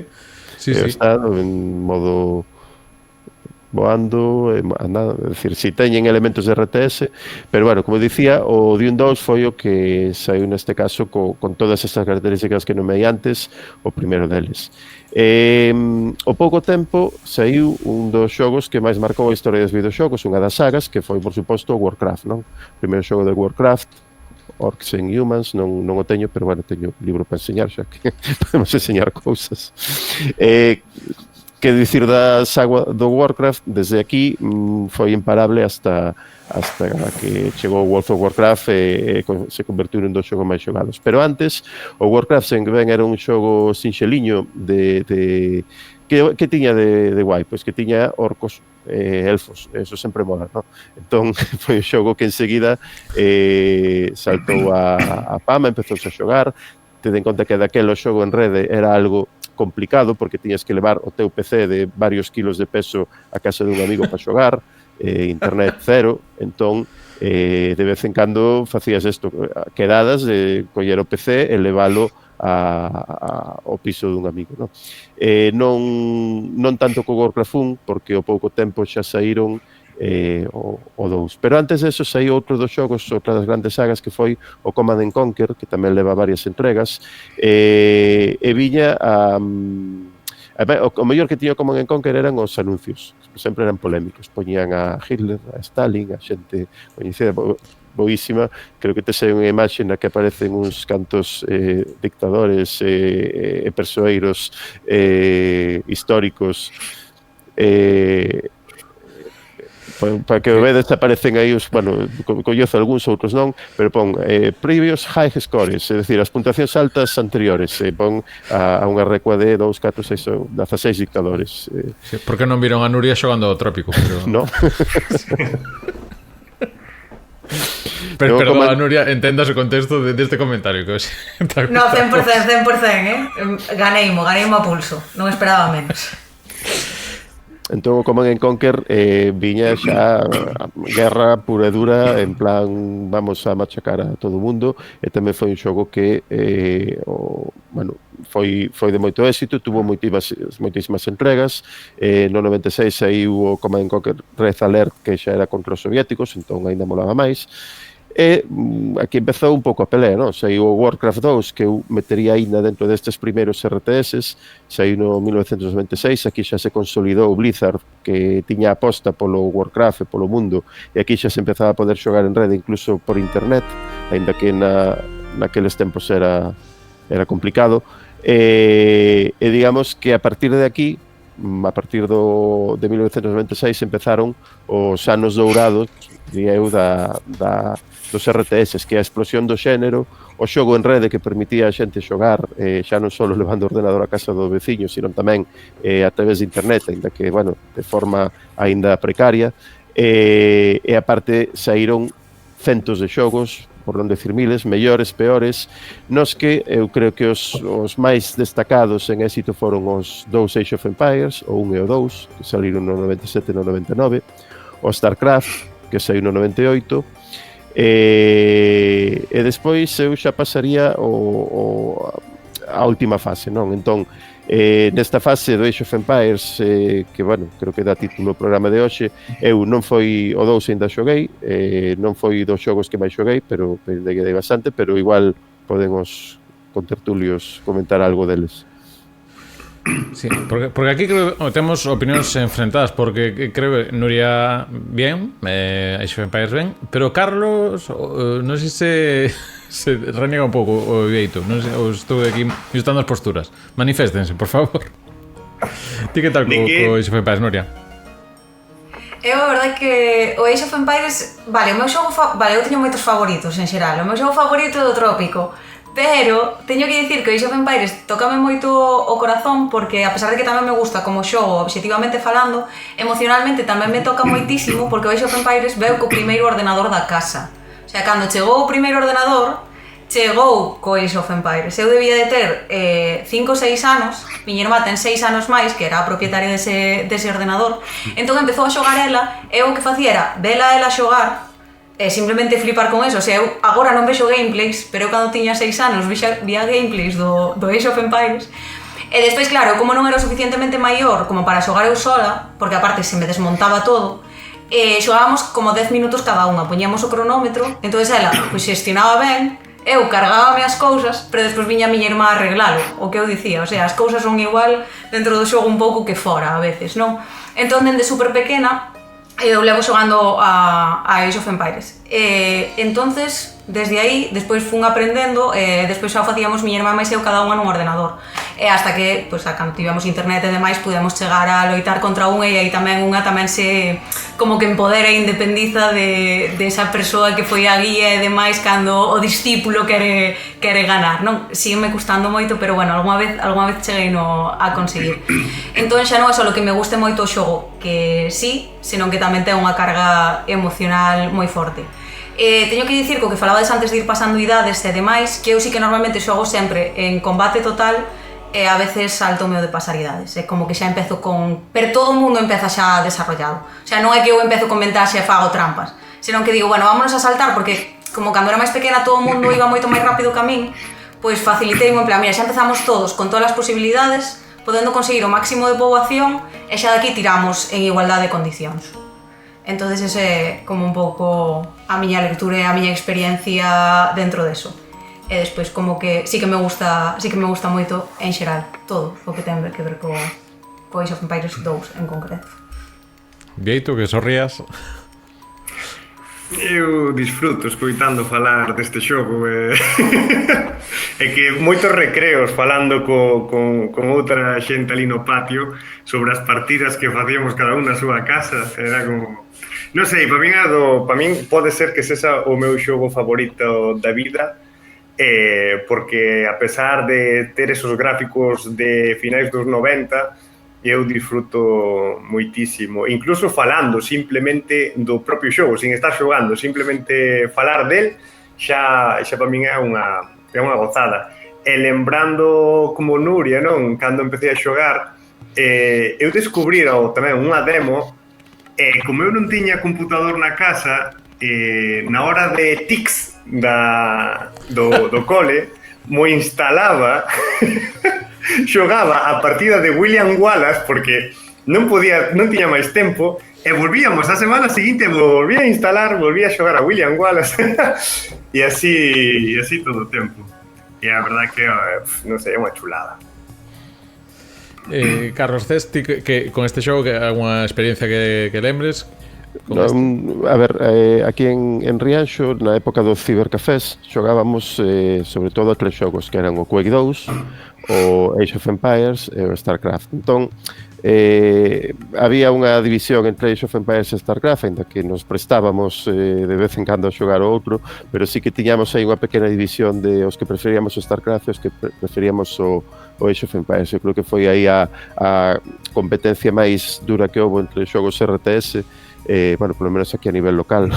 Sí. Está en modo voando, andando, é dicir, si teñen elementos de RTS, pero bueno, como dicía, o Dune 2 foi o que saiu neste caso con todas estas características que nomei antes, o primeiro deles. Ao pouco tempo saiu un dos xogos que máis marcou a historia dos videoxogos, unha das sagas, que foi, por suposto, Warcraft, non? O primeiro xogo de Warcraft, Orcs and Humans, non o teño, pero bueno, teño un libro para enseñar, xa que podemos enseñar cousas. Que dicir da saga do Warcraft, desde aquí foi imparable hasta que chegou World of Warcraft e se convertiu nun dos xogos máis xogados. Pero antes, o Warcraft sen ben era un xogo sinxeliño que tiña de guai, pois que tiña orcos elfos, eso sempre mola, non? Entón, foi un xogo que enseguida saltou a fama, empezou a xogar, ten en conta que daquelo xogo en rede era algo complicado porque tiñas que levar o teu PC de varios kilos de peso a casa dun amigo para xogar, internet cero, entón de vez en cando facías isto, quedadas de coller o PC e levalo ao piso dun amigo, non? Non tanto co Warcraft 1 porque ao pouco tempo xa saíron o 2. Pero antes deso saiu outro dos xogos, outra das grandes sagas que foi o Command & Conquer, que tamén leva varias entregas, e viña o mellor que tiña o Command & Conquer eran os anuncios, sempre eran polémicos, poñían a Hitler, a Stalin, a xente coñecida, boísima, creo que te sei unha imaxe na que aparecen uns cantos dictadores e persoeiros históricos para que o vedes aparecen aí os, bueno, collezo algúns, outros non, pero pon previous high scores, é dicir, as puntuacións altas anteriores, pon a unha recua de 2, 4, 6, 16 dictadores. Sí, porque non viron a Nuria xogando ao trópico, pero... No. Pero perdón, Nuria, entendas o contexto deste comentario que no, 100%, ganeimo a pulso, non esperaba menos. Entón o Command & Conquer viña xa a guerra pura e dura, en plan vamos a machacar a todo o mundo, e tamén foi un xogo que foi de moito éxito, tuvo moitísimas entregas. No 96 saiu o Command & Conquer Red Alert, que xa era contra os soviéticos, entón ainda molaba máis. E aquí empezou un pouco a pelea, non? Saiu o Warcraft 2, que eu metería ainda dentro destes primeiros RTS, saiu no 1996, aquí xa se consolidou Blizzard, que tiña aposta polo Warcraft e polo mundo, e aquí xa se empezaba a poder xogar en rede, incluso por internet, aínda que naqueles tempos era complicado, e digamos que a partir de aquí, a partir de 1996, empezaron os anos dourados, diría eu, dos RTS, que é a explosión do xénero, o xogo en rede que permitía a xente xogar, xa non só levando o ordenador a casa do veciño, sino tamén a través de internet, ainda que, bueno, de forma aínda precaria, e aparte saíron centos de xogos, por non decir miles, mellores, peores, nos que eu creo que os máis destacados en éxito foron os dous Age of Empires, o 1 e o 2, que saíron no 97 e no 99, o StarCraft, que saiu no 98, e despois eu xa pasaría a última fase, non? Entón, nesta fase do Age of Empires, que, bueno, creo que dá título ao programa de hoxe, eu non foi o 2 ainda xoguei, non foi dos xogos que máis xoguei, pero dei bastante, pero igual poden os contertulios comentar algo deles. Sí, porque aquí creo que temos opinións enfrentadas, porque creo que Nuria bien, Age of Empires ben, pero Carlos non sei se reniega un pouco o Vieito, non sei, estou aquí ajustando as posturas. Maniféstense, por favor. Ti que tal co Age of Empires, Nuria? Eu a verdade que o Age of Empires, vale, o meu xogo eu teño moitos favoritos en xeral. O meu xogo favorito é o Trópico, pero teño que dicir que o Age of Empires tócame moito o corazón porque a pesar de que tamén me gusta como xogo obxectivamente falando, emocionalmente tamén me toca moitísimo porque o Age of Empires veu co primeiro ordenador da casa. O sea, cando chegou o primeiro ordenador, chegou co Age of Empires. Eu debía de ter 5 ou 6 anos, miña irmá ten 6 anos máis, que era a propietaria dese ordenador, entón empezou a xogar ela, e o que facía era vela ela xogar, e simplemente flipar con eso. O sea, eu agora non vexo gameplays, pero eu cando tiña 6 anos vía gameplays do Age of Empires. E despois, claro, como non era o suficientemente maior como para xogar eu sola, porque aparte se me desmontaba todo, xogábamos como 10 minutos cada unha, poñíamos o cronómetro, entón ela pois xestionaba ben, eu cargábame as cousas, pero despois viña a miña irmá a arreglalo, o que eu dicía, o sea, as cousas son igual dentro do xogo un pouco que fora a veces, non? Entón, dende super pequena, eu levo xogando a Age of Empires. Entonces, desde aí, despois fun aprendendo, despois xa o facíamos miña irmá máis eu cada unha nun ordenador. Hasta que, pois, cando tivemos internet e demais, pudemos chegar a loitar contra unha, e aí tamén unha tamén se como que empodera e independiza de esa persoa que foi a guía e demais cando o discípulo quere ganar, non? Sígueme custando moito, pero bueno, algunha vez cheguei a conseguir. Entón xa non é só que me guste moito o xogo, que sí, senón que tamén ten unha carga emocional moi forte. Teño que dicir, co que falabades antes de ir pasando idades e demais, que eu sí que normalmente xogo sempre en combate total, e a veces salto o meu de pasar idades, é como que xa empezo con... pero todo o mundo empeza xa desarrollado, o sea, non é que eu empezo con ventaxe e fago trampas, senón que digo, bueno, vámonos a saltar, porque como cando era máis pequena todo o mundo iba moito máis rápido que a min, pois facilitei en plan, mira, xa empezamos todos con todas as posibilidades, podendo conseguir o máximo de poboación, e xa daqui tiramos en igualdade de condicións. Entonces ese é como un pouco a miña lectura e a miña experiencia dentro deso. E despois como que sí que me gusta moito en xeral todo o que ten que ver co Age of Empires 2 en concreto. Vieito, que sorrías. Eu disfruto escoitando falar deste xogo e que moitos recreos falando con outra xente ali no patio sobre as partidas que facíamos cada un na súa casa, era como... Non sei, para min pode ser que sexa o meu xogo favorito da vida, porque a pesar de ter esos gráficos de finais dos 90, eu disfruto moitísimo, incluso falando simplemente do propio xogo, sin estar xogando, simplemente falar del xa para min é unha gozada. E lembrando como Nuria, non, cando empecé a xogar, eu descubrira tamén unha demo, como eu non tiña computador na casa, na hora de tics do cole, mo instalaba, xogaba a partida de William Wallace, porque non tiña máis tempo, e volvíamos a semana seguinte, volvía a instalar, volvía a xogar a William Wallace, e así todo o tempo. E a verdade que, non sei, é unha chulada. Carlos Cesti, que con este xogo, que alguna experiencia que lembres? A ver, aquí en Rianxo, na época dos cibercafés, xogábamos sobre todo a tres xogos, que eran o Quake 2, o Age of Empires e o StarCraft. Entón, había unha división entre Age of Empires e StarCraft, ainda que nos prestábamos de vez en cando a xogar o outro, pero sí que tiñamos aí unha pequena división de os que preferíamos o StarCraft e os que preferíamos o Age of Empires. Eu creo que foi aí a competencia máis dura que houve entre xogos RTS, bueno, polo menos aquí a nivel local,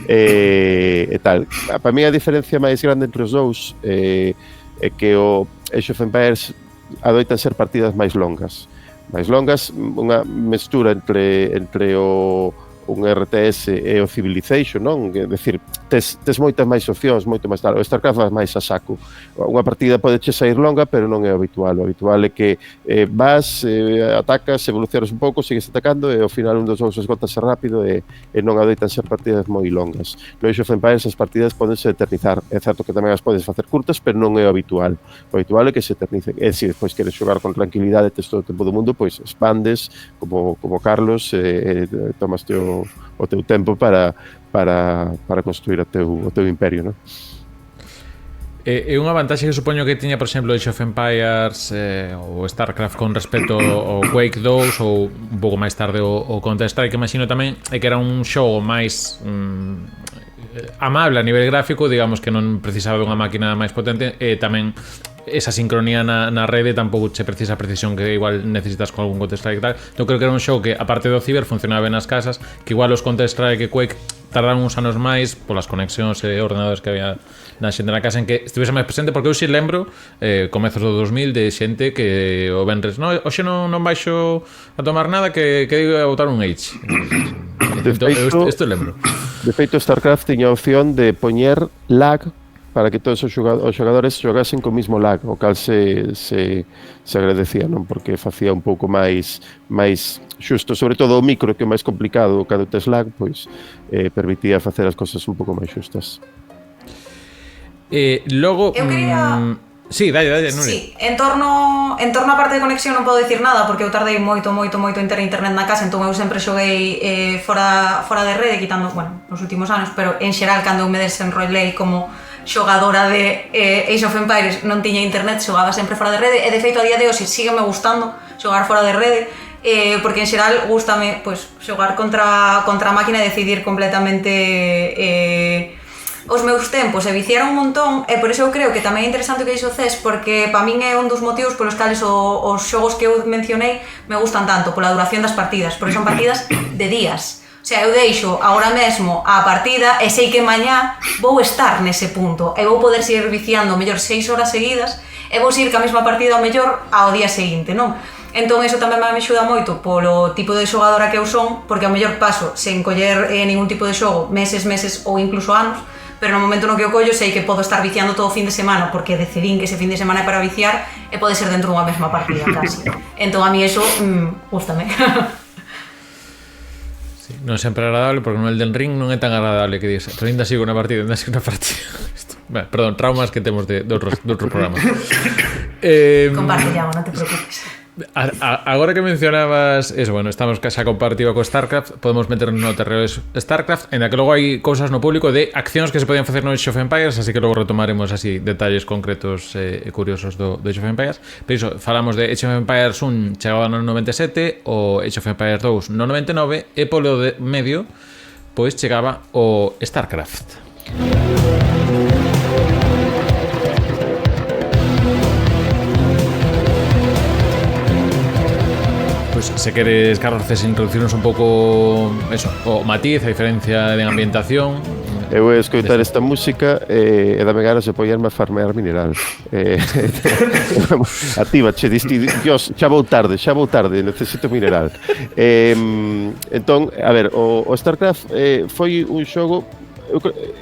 e tal. Para mí a diferencia máis grande entre os dous é que o Age of Empires adoitan ser partidas máis longas, unha mestura entre un RTS e o Civilization, non? É dicir, tes moitas máis opcións, moito máis tal. O StarCraft máis a saco. Unha partida pode che sair longa, pero non é habitual. O habitual é que vas, atacas, evolucionas un pouco, sigues atacando, e ao final un dos dous esgotase rápido e non adoitan ser partidas moi longas. No Age of Empires as partidas podense eternizar. É certo que tamén as podes facer curtas, pero non é o habitual. O habitual é que se eternicen. E se despois queres xogar con tranquilidade, tes todo o tempo do mundo, pois expandes, como Carlos, tomas o teu tempo para construir o teu imperio, non? É unha vantaxe que supoño que tiña, por exemplo, Age of Empires ou StarCraft con respecto ao Quake 2 ou un pouco máis tarde o Counter-Strike, que imagino tamén é que era un xogo máis amable a nivel gráfico, digamos que non precisaba dunha máquina máis potente, e tamén esa sincronía na rede tampouco che precisa a precisión que igual necesitas con algún Counter-Strike e tal. Eu creo que era un xogo que, aparte do Ciber, funcionaba ben nas casas, que igual os Counter-Strike e Quake tardaron uns anos máis polas conexións e ordenadores que había na xente na casa en que estivese máis presente, porque eu si lembro comezos do 2000 de xente que o venres hoxe non baixo a tomar nada que digo a botar un H. Isto lembro. De feito, StarCraft tiña a opción de poñer lag para que todos os xogadores xogasen co mismo lag, o cal se agradecía, non? Porque facía un pouco máis xusto, sobre todo o micro, que é máis complicado cando tes lag, pois permitía facer as cosas un pouco máis xustas. Logo... Eu quería... Sí, dalle, Nuria. Sí, en torno a parte de conexión non podo dicir nada porque eu tardei moito en ter internet na casa, entón eu sempre xoguei fora de rede, quitando, bueno, nos últimos anos, pero en xeral cando eu me desenrolei como xogadora de Age of Empires non tiña internet, xogaba sempre fora de rede, e de feito a día de hoxe sígueme gustando xogar fora de rede, porque en xeral gústame pues, xogar contra a máquina e decidir completamente os meus tempos, e viciaron un montón, e por iso eu creo que tamén é interesante o que dixo Cés, porque para min é un dos motivos polos cales os xogos que eu mencionei me gustan tanto, pola duración das partidas, porque son partidas de días. O sea, eu deixo agora mesmo a partida e sei que mañá vou estar nese punto, e vou poder seguir viciando o mellor 6 horas seguidas, e vou seguir ca mesma partida ao mellor ao día seguinte, non? Entón, iso tamén me axuda moito polo tipo de xogadora que eu son, porque ao mellor paso sen coller ningún tipo de xogo meses ou incluso anos, pero no momento no que o collo sei que podo estar viciando todo o fin de semana porque decidín que ese fin de semana é para viciar e pode ser dentro dunha mesma partida casi. Entón a mí eso gústame. Sí, non sempre agradable porque no Elden Ring non é tan agradable que dices, pero ainda sigo unha partida. Perdón, traumas que temos de outros programas. Comparte, Llamo, non te preocupes. Agora que mencionabas eso, bueno, estamos xa compartido co StarCraft, podemos meternos no terreo de StarCraft, en que logo hai cousas no público de accións que se podían facer no Age of Empires, así que logo retomaremos así detalles concretos e curiosos do Age of Empires. Pero iso, falamos de Age of Empires 1 chegaba no 97, o Age of Empires 2 no 99, e polo de medio pois chegaba o StarCraft. Pues, se queres, Carlos, introducirnos un pouco eso, o matiz, a diferencia de ambientación. Eu vou escoitar esta música e dame ganas de poñerme a farmear mineral. Activa, che, Dios, xa vou tarde, necesito mineral. Entón, a ver, o StarCraft foi un xogo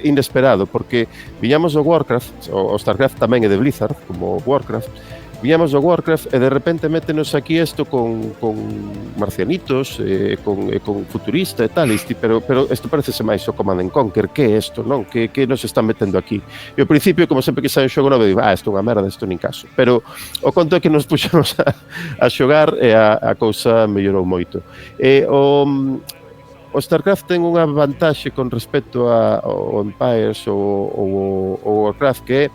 inesperado, porque viñamos do Warcraft, o StarCraft tamén é de Blizzard, como Warcraft, viñamos do Warcraft e de repente métenos aquí isto con marcianitos, con futurista e tal, pero isto parecese máis o Command & Conquer, que é isto, non? Que nos están metendo aquí? E ao principio, como sempre que sai un xogo novo, digo, isto é unha merda, isto nin caso. Pero o conto é que nos puxamos a xogar e a cousa mellorou moito. O StarCraft ten unha vantaxe con respecto ao Empires ou Warcraft, que é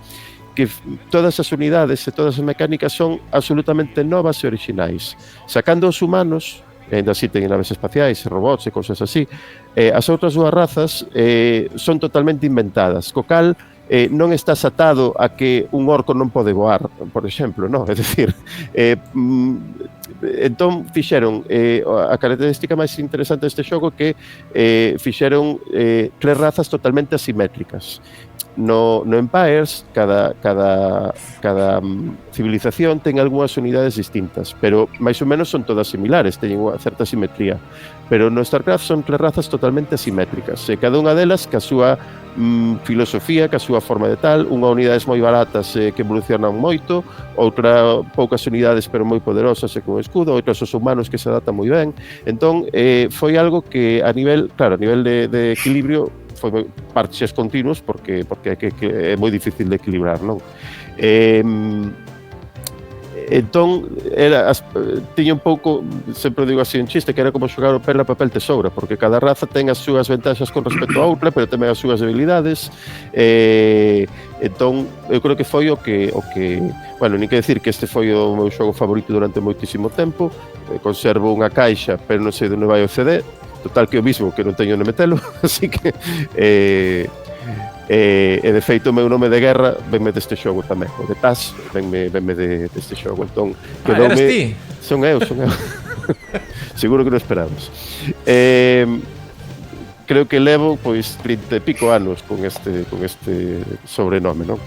que todas as unidades e todas as mecánicas son absolutamente novas e orixinais. Sacando os humanos, ainda así teñen naves espaciais, robots e cousas así, as outras dúas razas son totalmente inventadas, co cal non estás atado a que un orco non pode voar, por exemplo, non? É dicir, entón fixeron a característica máis interesante deste xogo que fixeron tres razas totalmente asimétricas. No Empires, cada civilización ten algunhas unidades distintas, pero máis ou menos son todas similares, teñen unha certa simetría. Pero no StarCraft son tres razas totalmente asimétricas, e cada unha delas ca súa filosofía, ca súa forma de tal, unha unidades moi baratas que evolucionan moito, outra poucas unidades pero moi poderosas e con escudo, outras os humanos que se adaptan moi ben. Entón, foi algo que a nivel de equilibrio foi parches continuos porque é moi difícil de equilibrar, non? Entón, tiña un pouco, sempre digo así un chiste, que era como xogar o perla, papel, tesoura, porque cada raza ten as súas ventaxas con respecto a outra, pero tamén as súas debilidades. Entón, eu creo que foi o que bueno, nin que decir que este foi o meu xogo favorito durante moitísimo tempo. Conservo unha caixa, pero non sei onde vai o CD. Total, que o mismo, que non teño onde metelo, así que E de feito o meu nome de guerra venme deste xogo tamén, o de TAS venme deste xogo, entón eres ti? Son eu seguro que non esperamos. Creo que levo pois 30 e pico anos con este sobrenome, non?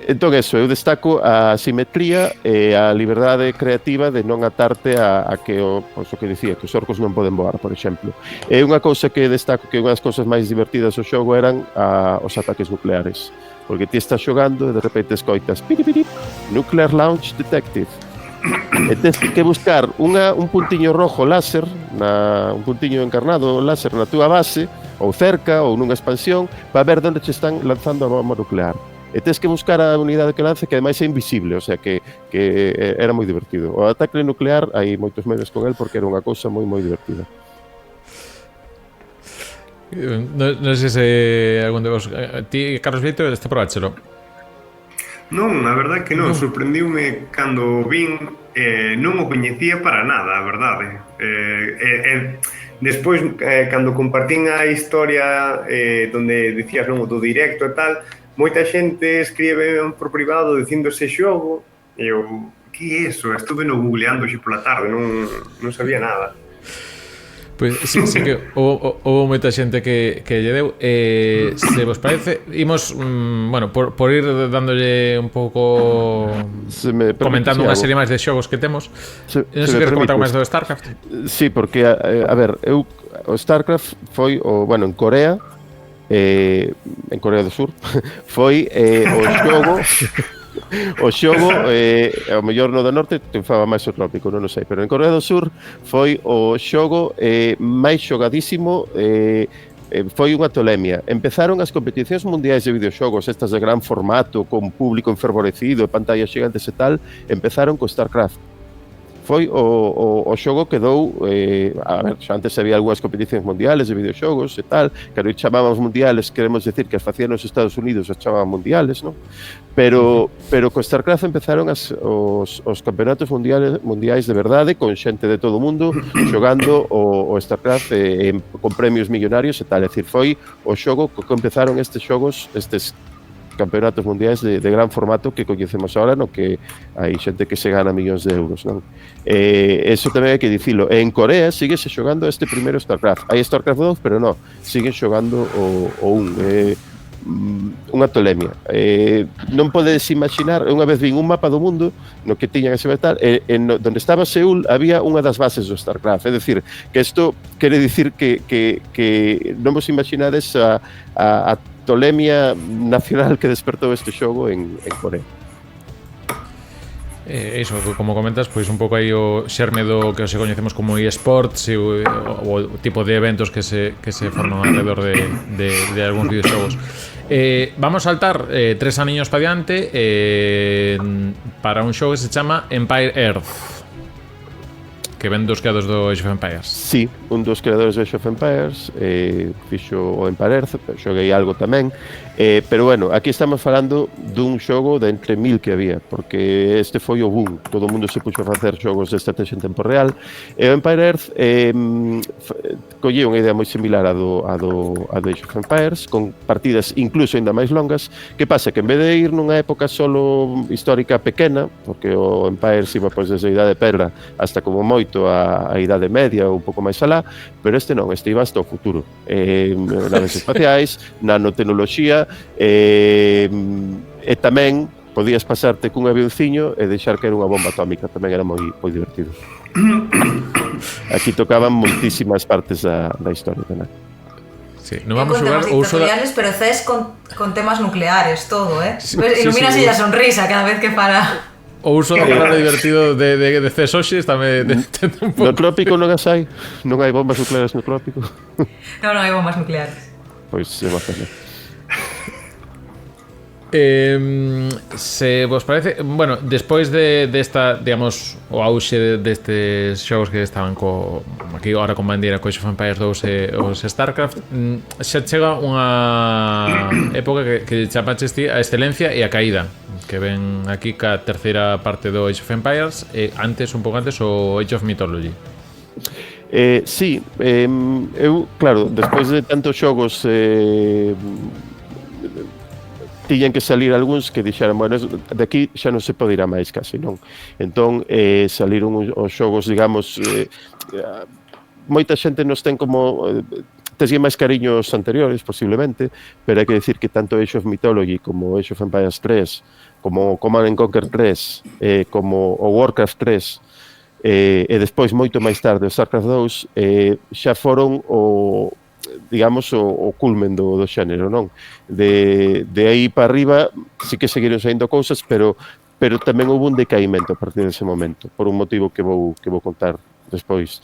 Entón, eso, eu destaco a simetría e a liberdade creativa de non atarte a que o que dicía, que os orcos non poden voar, por exemplo. E unha cousa que destaco, que unha das cousas máis divertidas do xogo eran os ataques nucleares. Porque ti estás xogando e de repente escoitas piripirip, Nuclear Launch Detective. E tens que buscar un puntiño rojo láser, un puntiño encarnado láser na túa base, ou cerca, ou nunha expansión, para ver onde che están lanzando a bomba nuclear. E tens que buscar a unidade que lance, que ademais é invisible, o sea que era moi divertido. O ataque nuclear hai moitos memes con el porque era unha cousa moi divertida. Non sei se algún de vos... Ti, Carlos Vito, este probáchelo? Non, a verdade que non, sorprendiume cando vin, non o coñecía para nada, a verdade. Despois, cando compartín a historia donde dicías non, o do directo e tal, moita xente escribe por privado dicindo ese xogo e eu, que é eso? Estuve no googleando xe pola tarde, non sabía nada. Pois sí que houve moita xente que lle deu. Se vos parece, imos, bueno, por ir dándolle un pouco comentando unha serie máis de xogos que temos. Non sei se queres comentar máis do StarCraft. Sí, porque, a ver, o StarCraft foi, bueno, en Corea, en Corea do Sur, foi o xogo, ao mellor no do norte triunfaba máis o trópico, non o sei, pero en Corea do Sur foi o xogo máis xogadísimo, foi unha tolemia. Empezaron as competicións mundiais de videoxogos, estas de gran formato, con público enfervorecido, pantallas gigantes e tal, empezaron co StarCraft. Foi o xogo que dou, a ver, xa antes había algunhas competicións mundiales de videoxogos e tal, que non chamábamos mundiales, queremos decir que as facían nos Estados Unidos, as chamaban mundiales, non? Pero co StarCraft empezaron os campeonatos mundiais de verdade, con xente de todo o mundo xogando o StarCraft con premios millonarios e tal, é dicir, foi o xogo que empezaron estes xogos, estes campeonatos mundiais de gran formato que coñecemos ahora, no que hai xente que se gana millóns de euros, non? Eso tamén hai que dicilo. En Corea síguese xogando este primeiro StarCraft. Hai StarCraft 2, pero non, siguen xogando o 1. Unha tolemia. Non podes imaginar, unha vez vin un mapa do mundo no que tiñan ese metal, donde estaba Seúl había unha das bases do StarCraft, é dicir, que isto quere dicir que non vos imaginades a tolemia nacional que despertou este xogo en Corea. Iso, como comentas, pois un pouco aí o xerme do que se coñecemos como eSports e o tipo de eventos que se forman alrededor de algúns videoxogos. Vamos a saltar 3 aniños para diante para un xogo que se chama Empire Earth, que ven dos creadores do Age of Empires. Sí, un dos creadores do Age of Empires, fixo o Empire Earth, xoguei algo tamén, pero bueno, aquí estamos falando dun xogo de entre 1000 que había, porque este foi o boom, todo o mundo se puxo a facer xogos de estrategia en tempo real, e o Empire Earth collía unha idea moi similar a do Age of Empires, con partidas incluso ainda máis longas. Que pasa? Que en vez de ir nunha época solo histórica pequena, porque o Empire iba pois desde a Idade de Pedra hasta como moito a Idade Media ou un pouco máis alá, pero este non, este iba hasta o futuro, naves espaciais, nanotecnoloxía, e tamén podías pasarte cun avionciño e deixar caer unha bomba atómica, tamén era moi divertido. Aquí tocaban moitísimas partes da historia tamén. Sí, non vamos a xogar o uso pero CES con temas nucleares, todo, Sí, ilumínase a sonrisa cada vez que para. O uso da palabra divertido de CES hoxe tamén un pouco. No trópico non as hai, non hai bombas nucleares no trópico. Non hai bombas nucleares. Pois é bastante. Se vos parece, bueno, despois desta, digamos, o auxe destes xogos que estaban aquí agora con bandeira co Age of Empires 2 e os StarCraft, xa chega unha época que chamaches ti a excelencia e a caída, que ven aquí ca terceira parte do Age of Empires, e antes, un pouco antes, o Age of Mythology. Sí, eu, claro, despois de tantos xogos tiñan que salir algúns que dixeran, bueno, de aquí xa non se pode ir a máis casi, non? Entón, saliron os xogos, digamos, moita xente nos ten como teslle máis cariño os anteriores, posiblemente, pero hai que decir que tanto Age of Mythology como Age of Empires 3, como Command and Conquer 3, como o Warcraft 3, e despois, moito máis tarde, o Starcraft 2, xa foron digamos, o culmen do xénero, non? De aí para arriba, sí que seguiron saindo cousas, pero tamén houve un decaimento a partir dese momento, por un motivo que vou contar despois.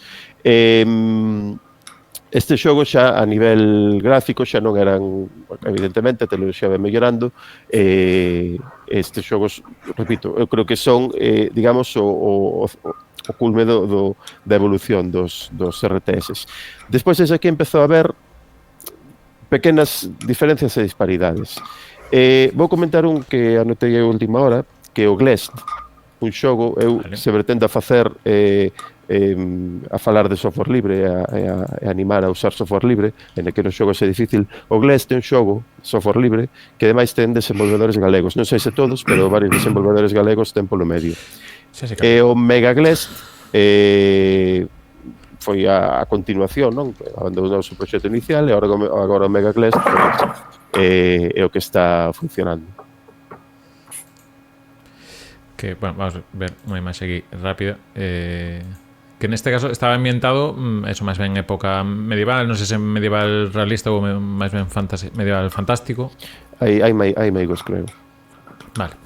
Estes xogos xa a nivel gráfico xa non eran, evidentemente a tecnoloxía vai mellorando, estes xogos, repito, eu creo que son, digamos, o culme da evolución dos RTS. Despois desde aquí empezou a haber pequenas diferencias e disparidades. Vou comentar un que anotei a última hora, que é o Glest, un xogo, eu se pretendo a facer a falar de software libre e a animar a usar software libre, en que non xogo é difícil. O Glest é un xogo software libre que ademais ten desenvolvedores galegos, non sei se todos, pero varios desenvolvedores galegos ten polo medio. E o Mega Glest foi a continuación, non? Abandonou o seu proxecto inicial e agora o Mega Glest é o que está funcionando. Que, bueno, vamos a ver unha imaxe aquí rápida, que neste caso estaba ambientado eso, máis ben época medieval, non sei se medieval realista ou máis ben medieval fantástico. Hai meigos, creo. Vale.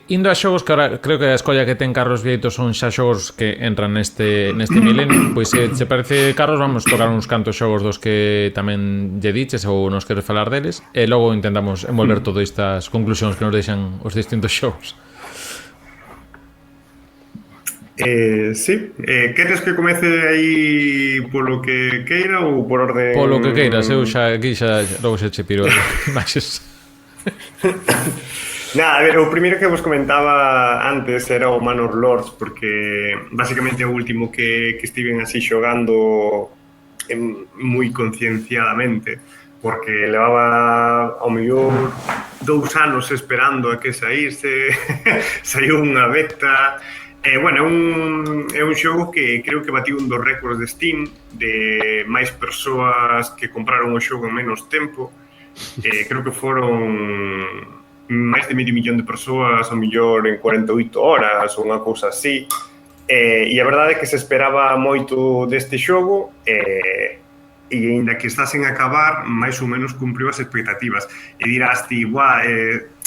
Indo a xogos que ahora creo que a escolla que ten Carlos Vieito son xa xogos que entran neste milenio, pois se parece, Carlos, vamos tocar uns cantos xogos dos que tamén lle diches ou nos queres falar deles e logo intentamos envolver todas estas conclusións que nos deixan os distintos xogos. Sí, queres que comece aí polo que queira ou por orde? Polo que queiras, eu xa aquí xa logo se che piro imaxes. Nada, a ver, o primeiro que vos comentaba antes era o Manor Lords, porque basicamente é o último que estiven así xogando moi concienciadamente, porque levaba ao mellor 2 anos esperando a que saíse, saiu unha beta. Bueno, é un xogo que creo que batiu un dos récords de Steam de máis persoas que compraron o xogo en menos tempo. Creo que foron máis de medio millón de persoas, ao mellor en 48 horas ou unha cousa así. E a verdade é que se esperaba moito deste xogo e ainda que está sen acabar, máis ou menos cumpriu as expectativas. E dirás ti,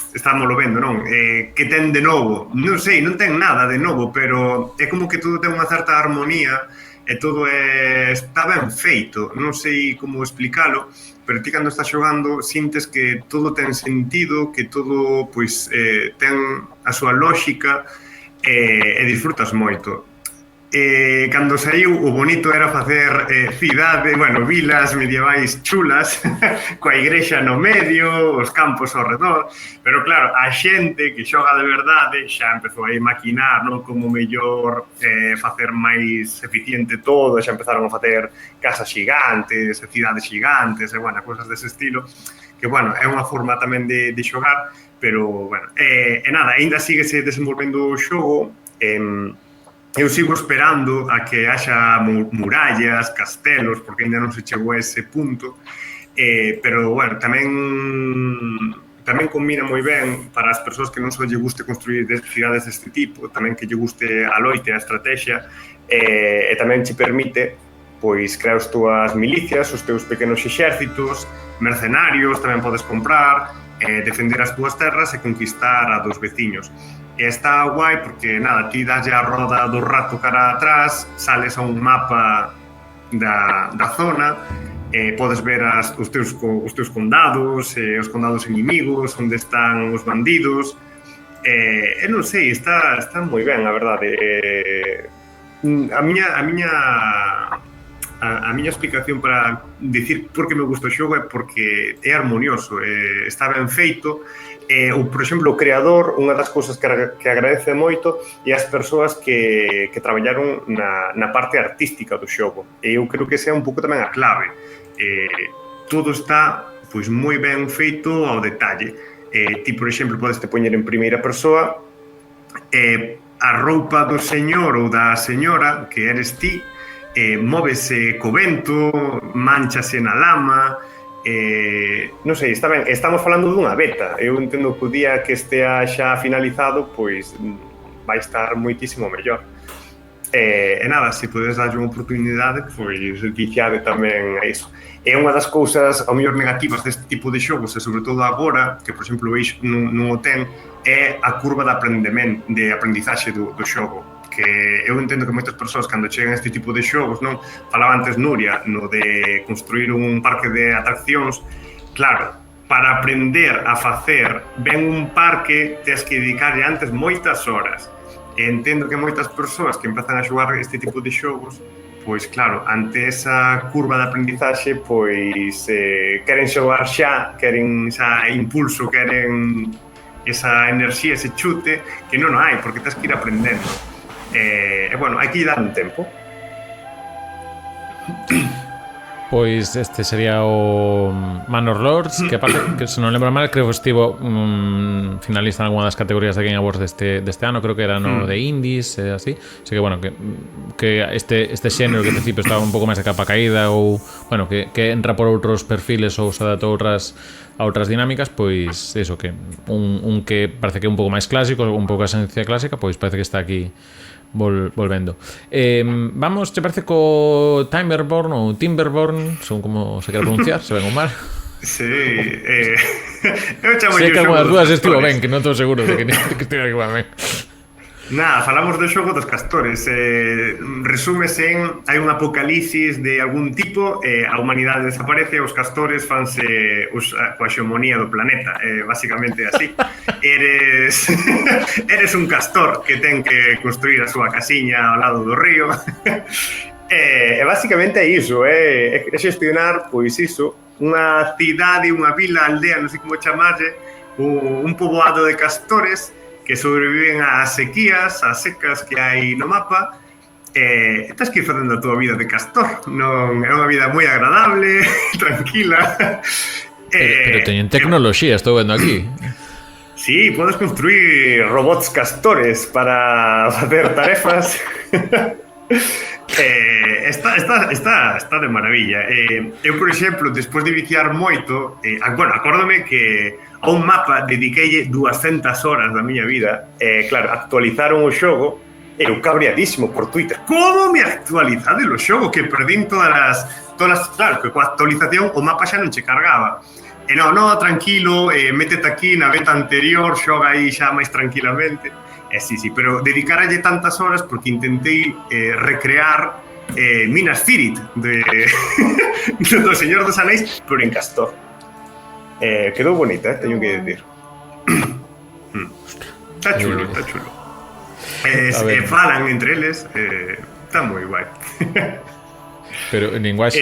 estámoslo vendo, non? Que ten de novo? Non sei, non ten nada de novo, pero é como que todo ten unha certa armonía e todo está ben feito. Non sei como explicalo, pero ti cando estás xogando sintes que todo ten sentido, que todo pois ten a súa lógica e disfrutas moito. Cando saiu, o bonito era facer cidade, bueno, vilas medievais chulas, coa igrexa no medio, os campos ao redor, pero claro, a xente que xoga de verdade xa empezou a maquinar, non, como mellor facer máis eficiente todo, xa empezaron a facer casas xigantes, cidades xigantes, e, bueno, cosas dese estilo, que, bueno, é unha forma tamén de xogar, pero, bueno, nada, ainda síguese desenvolvendo o xogo, eu sigo esperando a que haxa murallas, castelos, porque ainda non se chegou a ese punto, pero, bueno, tamén combina moi ben para as persoas que non só lle guste construir cidades deste tipo, tamén que lle guste a loite, a estrategia, e tamén che permite pois crear as túas milicias, os teus pequenos exércitos, mercenarios, tamén podes comprar, defender as túas terras e conquistar a dos veciños. E está guai porque, nada, ti dalle a roda do rato cara atrás, sales a un mapa da zona, podes ver os teus condados, os condados inimigos, onde están os bandidos, e non sei, está moi ben, a verdade. A miña a miña explicación para dicir por que me gusta o xogo é porque é armonioso, está ben feito, por exemplo, o creador, unha das cousas que agradece moito é as persoas que traballaron na parte artística do xogo. E eu creo que esa é un pouco tamén a clave. Todo está pois moi ben feito ao detalle. Ti, por exemplo, podes te poñer en primeira persoa, a roupa do señor ou da señora, que eres ti, móvese co vento, manchase na lama, non sei, está ben, estamos falando dunha beta. Eu entendo que o día que estea xa finalizado, pois vai estar moitísimo mellor. E nada, se podes darlle unha oportunidade, pois viciade tamén a iso. É unha das cousas ao mellor negativas deste tipo de xogos, e sobre todo agora, que por exemplo veis non o ten, é a curva de aprendizaxe do xogo. Que eu entendo que moitas persoas cando chegan a este tipo de xogos, non? Falaba antes Nuria, no de construir un parque de atraccións. Claro, para aprender a facer ben un parque tens que dedicarlle antes moitas horas. E entendo que moitas persoas que empezan a xogar este tipo de xogos, pois claro, ante esa curva de aprendizaxe, pois queren xogar xa, queren esa impulso, queren esa enerxía, ese chute, que non hai, porque tens que ir aprendendo. Bueno, hai que ir dar un tempo. Pois este sería o Manor Lords, que aparte, que se non lembro mal, creo que estivo finalista en alguna das categorías de Game Awards deste ano, creo que era no de Indies, así. Así que, bueno, que este xénero que ao principio estaba un pouco máis de capa caída ou, bueno, que entra por outros perfiles ou se adapta a outras dinámicas, pois eso, que un que parece que é un pouco máis clásico, un pouco a esencia clásica, pois parece que está aquí volvendo. Vamos, te parece co Timberborn ou Timberborn, son como se quera pronunciar, se ven o mal. Sí, eu chamo sei que algunhas dúas estivo ben, que non estou seguro de que estivo ben. Nada, falamos do xogo dos castores. Resúmese en hai un apocalipsis de algún tipo, a humanidade desaparece, os castores fanse coa xeomonía do planeta, basicamente así. Eres un castor que ten que construir a súa casiña ao lado do río. E basicamente é iso, é xestionar, pois iso, unha cidade, unha vila, aldea, non sei como chamarlle, un poboado de castores que sobreviven ás sequías, ás secas que hai no mapa. Estás que ir facendo a tua vida de castor. Non é unha vida moi agradable, tranquila. Pero teñen tecnoloxía, estou vendo aquí. Sí, podes construir robots castores para facer tarefas. Está de maravilla. Eu, por exemplo, despois de viciar moito, bueno, acórdome que a un mapa dediquei 200 horas da miña vida. Claro, actualizaron o xogo e eu cabreadísimo por Twitter. Como me actualizade o xogo? Que perdín todas as... Claro, que coa actualización o mapa xa non che cargaba. E non, tranquilo, métete aquí na beta anterior, xoga aí xa máis tranquilamente. Sí, pero dedicarlle tantas horas porque intentei recrear Minas Tirith do Señor dos Anéis, pero en castor. Quedou bonita, teño que decir. Está chulo. Falan entre eles, está moi guai. Pero en linguaxe,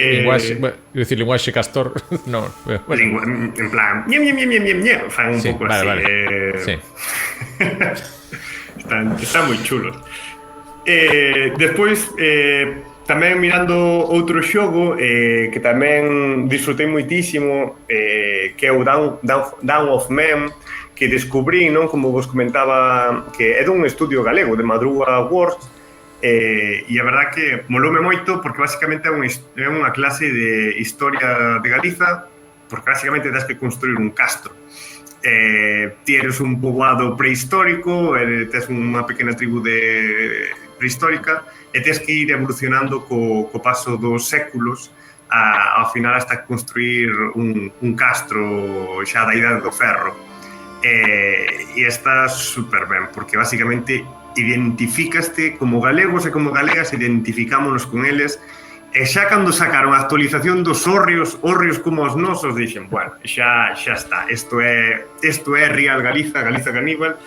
decir linguaxe castor, no. Bueno. En plan, fan un pouco así. Vale. Sí. Están moi chulos. Despois, tamén mirando outro xogo que tamén disfrutei moitísimo, que é o Dawn of Men, que descubrí, non, como vos comentaba, que é dun estudio galego, de Madruga Works, e a verdad que moloume moito porque basicamente é unha clase de historia de Galiza, porque basicamente tens que construir un castro. Ti eres un poboado prehistórico, tes unha pequena tribu prehistórica e tens que ir evolucionando co paso dos séculos ao final hasta construir un castro xa da idade do ferro. E está super ben, porque basicamente identificaste como galegos e como galegas, identificámonos con eles. E xa cando sacaron a actualización dos hórreos como os nosos, dixen, bueno, xa está, isto é Real Galiza Caníbal.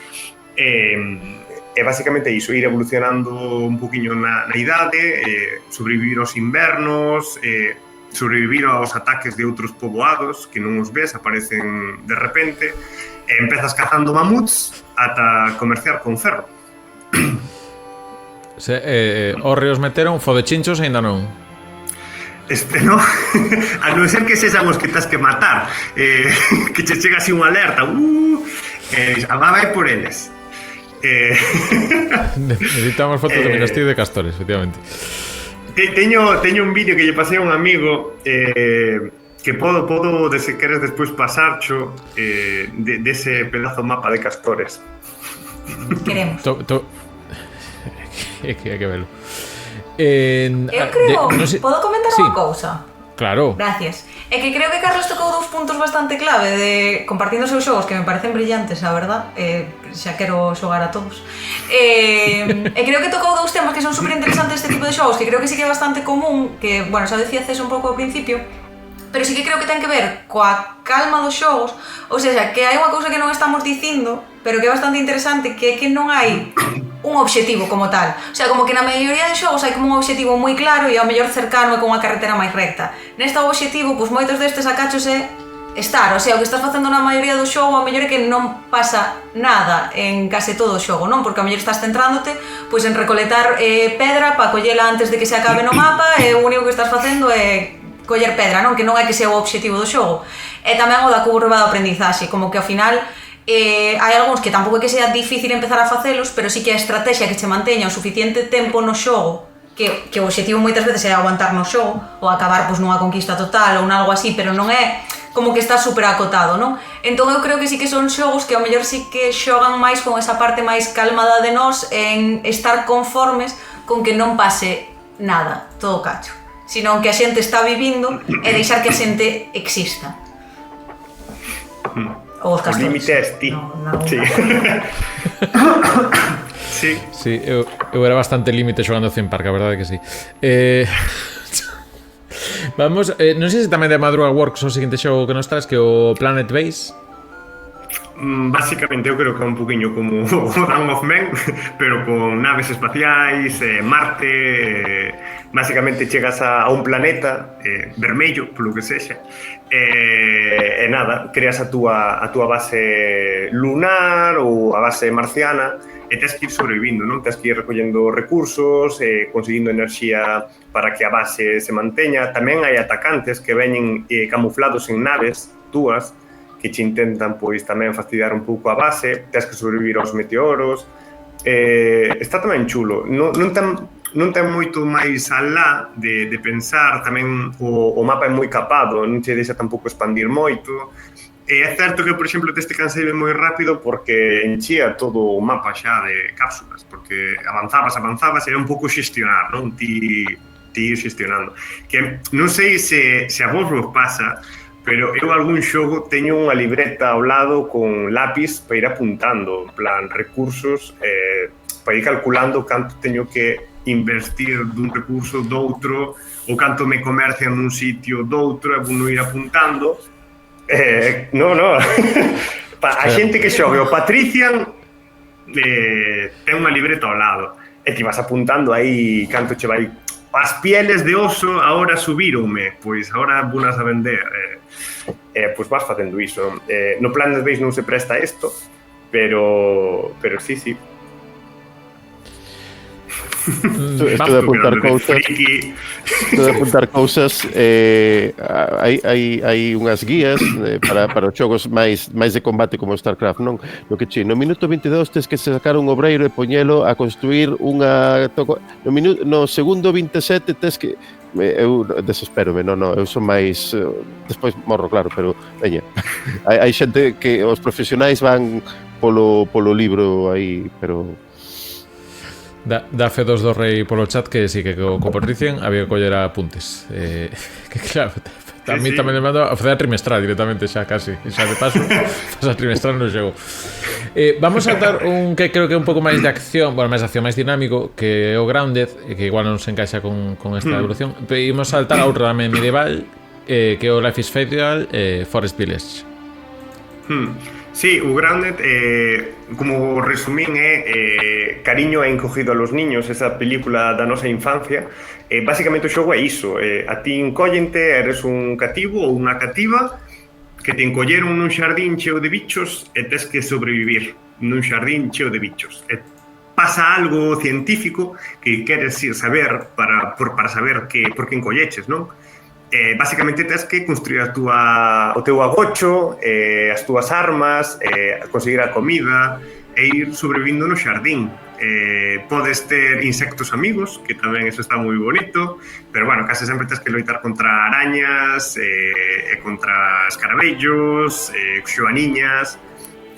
basicamente iso, ir evolucionando un poquinho na idade, sobrevivir aos invernos, sobrevivir aos ataques de outros poboados que non os ves, aparecen de repente, e empezas cazando mamuts ata comerciar con ferro. Os ríos meteron, fode chinchos ainda non. No, a non ser que sexan os que tens que matar, que che chega así unha alerta, a vai por eles. Necesitamos fotos de Minastío de Castores, efectivamente. Teño un vídeo que lle pasei a un amigo que podo se queres despois pasarcho dese pedazo mapa de Castores. Queremos. Hai que verlo. Eu creo, no sé, podo comentar sí, unha cousa? Claro. Gracias. É que creo que Carlos tocou dous puntos bastante clave de compartindo os seus xogos que me parecen brillantes, a verdad. Xa quero xogar a todos. E creo que tocou dous temas que son super interesantes este tipo de xogos, que creo que sí que é bastante común, que, bueno, xa decía César un pouco ao principio, pero sí que creo que ten que ver coa calma dos xogos, ou seja, que hai unha cousa que non estamos dicindo, pero que é bastante interesante, que é que non hai un obxectivo como tal. O sea, como que na maioría de xogos hai como un obxectivo moi claro e ao mellor cercano é con unha carretera máis recta. Nesta obxectivo, pois moitos destes acachos é estar, o sea, o que estás facendo na maioría do xogo ao mellor é que non pasa nada en case todo o xogo, non? Porque ao mellor estás centrándote pois en recoletar pedra para collela antes de que se acabe no mapa e o único que estás facendo é coller pedra, non? Que non é que sea o obxectivo do xogo. E tamén o da curva de aprendizaxe, como que ao final hai algúns que tampouco é que sea difícil empezar a facelos, pero sí que a estrategia que che manteña o suficiente tempo no xogo, que o obxectivo moitas veces é aguantar no xogo ou acabar pois nunha conquista total ou algo así, pero non é como que está super acotado, non? Entón eu creo que sí que son xogos que ao mellor sí que xogan máis con esa parte máis calmada de nós en estar conformes con que non pase nada, todo cacho, sino que a xente está vivindo e deixar que a xente exista. Ou os castores. O límite é ti. Sí. Sí. Sí, eu era bastante límite xogando Theme Park, a verdade que sí. Vamos, non sei se tamén de Madruga Works o seguinte xogo que nos traes, que o Planet Base. Básicamente eu creo que é un poquinho como o Dawn of Men, pero con naves espaciais, Marte, básicamente chegas a un planeta vermello, polo que sexa, e nada, creas a túa base lunar ou a base marciana e tens que ir sobrevivindo, non? Tens que ir recollendo recursos, conseguindo enerxía para que a base se manteña. Tamén hai atacantes que veñen camuflados en naves túas que che intentan pois tamén fastidiar un pouco a base, tens que sobrevivir aos meteoros. Está tamén chulo, non ten moito máis alá de pensar, tamén o mapa é moi capado, non che deixa tampouco expandir moito. É certo que, por exemplo, teste canseime moi rápido porque enchía todo o mapa xa de cápsulas, porque avanzabas e era un pouco xestionar, non? Ti ir xestionando. Que non sei se a vos vos pasa, pero eu algún xogo teño unha libreta ao lado con lápis para ir apuntando, en plan, recursos, para ir calculando canto teño que investir dun recurso doutro, ou canto me comercian nun sitio doutro, e vou ir apuntando. No. A xente que xogue o Patrician ten unha libreta ao lado, e ti vas apuntando aí canto che vai. As pieles de oso agora subíronme, pois agora vounas a vender. Pois vas facendo iso. No Planet Base non se presta isto, pero sí. Esto de apuntar cousas hai unhas guías para os xogos máis de combate como StarCraft, non? No que no minuto 22 tes que sacar un obreiro e poñelo a construir unha no segundo 27 tes que eu desespérome, eu son máis despois morro, claro, pero veña, hai xente que os profesionais van polo libro aí, pero Da fe dos do rei polo chat que sí que co Patrician había que coller apuntes. Que claro, a mí tamén me mando a facer a trimestral directamente xa casi. Xa de paso, a trimestral non chego. Vamos a dar un que creo que é un pouco máis de acción, bueno, máis de acción, máis dinámico, que é o Grounded, que igual non se encaixa con esta evolución. Imos saltar a outro tamén medieval, que é o Life is Fatal, Forest Village. Sí, o Grounded, como resumín, é Cariño é encogido a los niños, esa película da nosa infancia. Básicamente o xogo é iso, a ti encóllente, eres un cativo ou unha cativa que te encolleron nun xardín cheo de bichos e tes que sobrevivir nun xardín cheo de bichos. Pasa algo científico que queres ir saber para saber por que encolleches, non? Básicamente tens que construir o teu agocho, as túas armas, conseguir a comida e ir sobrevivindo no xardín. Podes ter insectos amigos, que tamén eso está moi bonito, pero bueno, case sempre tens que loitar contra arañas, contra escarabellos, xoaniñas,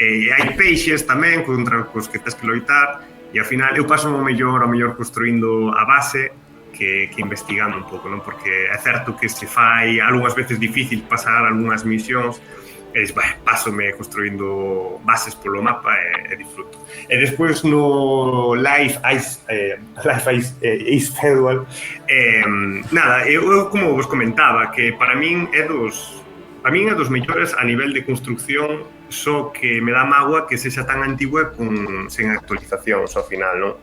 hai peixes tamén contra os que tens que loitar, e ao final eu paso ao mellor construindo a base que investigando un pouco, non? Porque é certo que se fai algunhas veces difícil pasar algunhas misións, e pásome construindo bases polo mapa e disfruto. E despois no Life is Federal, nada, eu como vos comentaba, que para min é dos mellores a nivel de construcción, só que me dá mágoa que sexa tan antigua sen actualizacións ao final, non?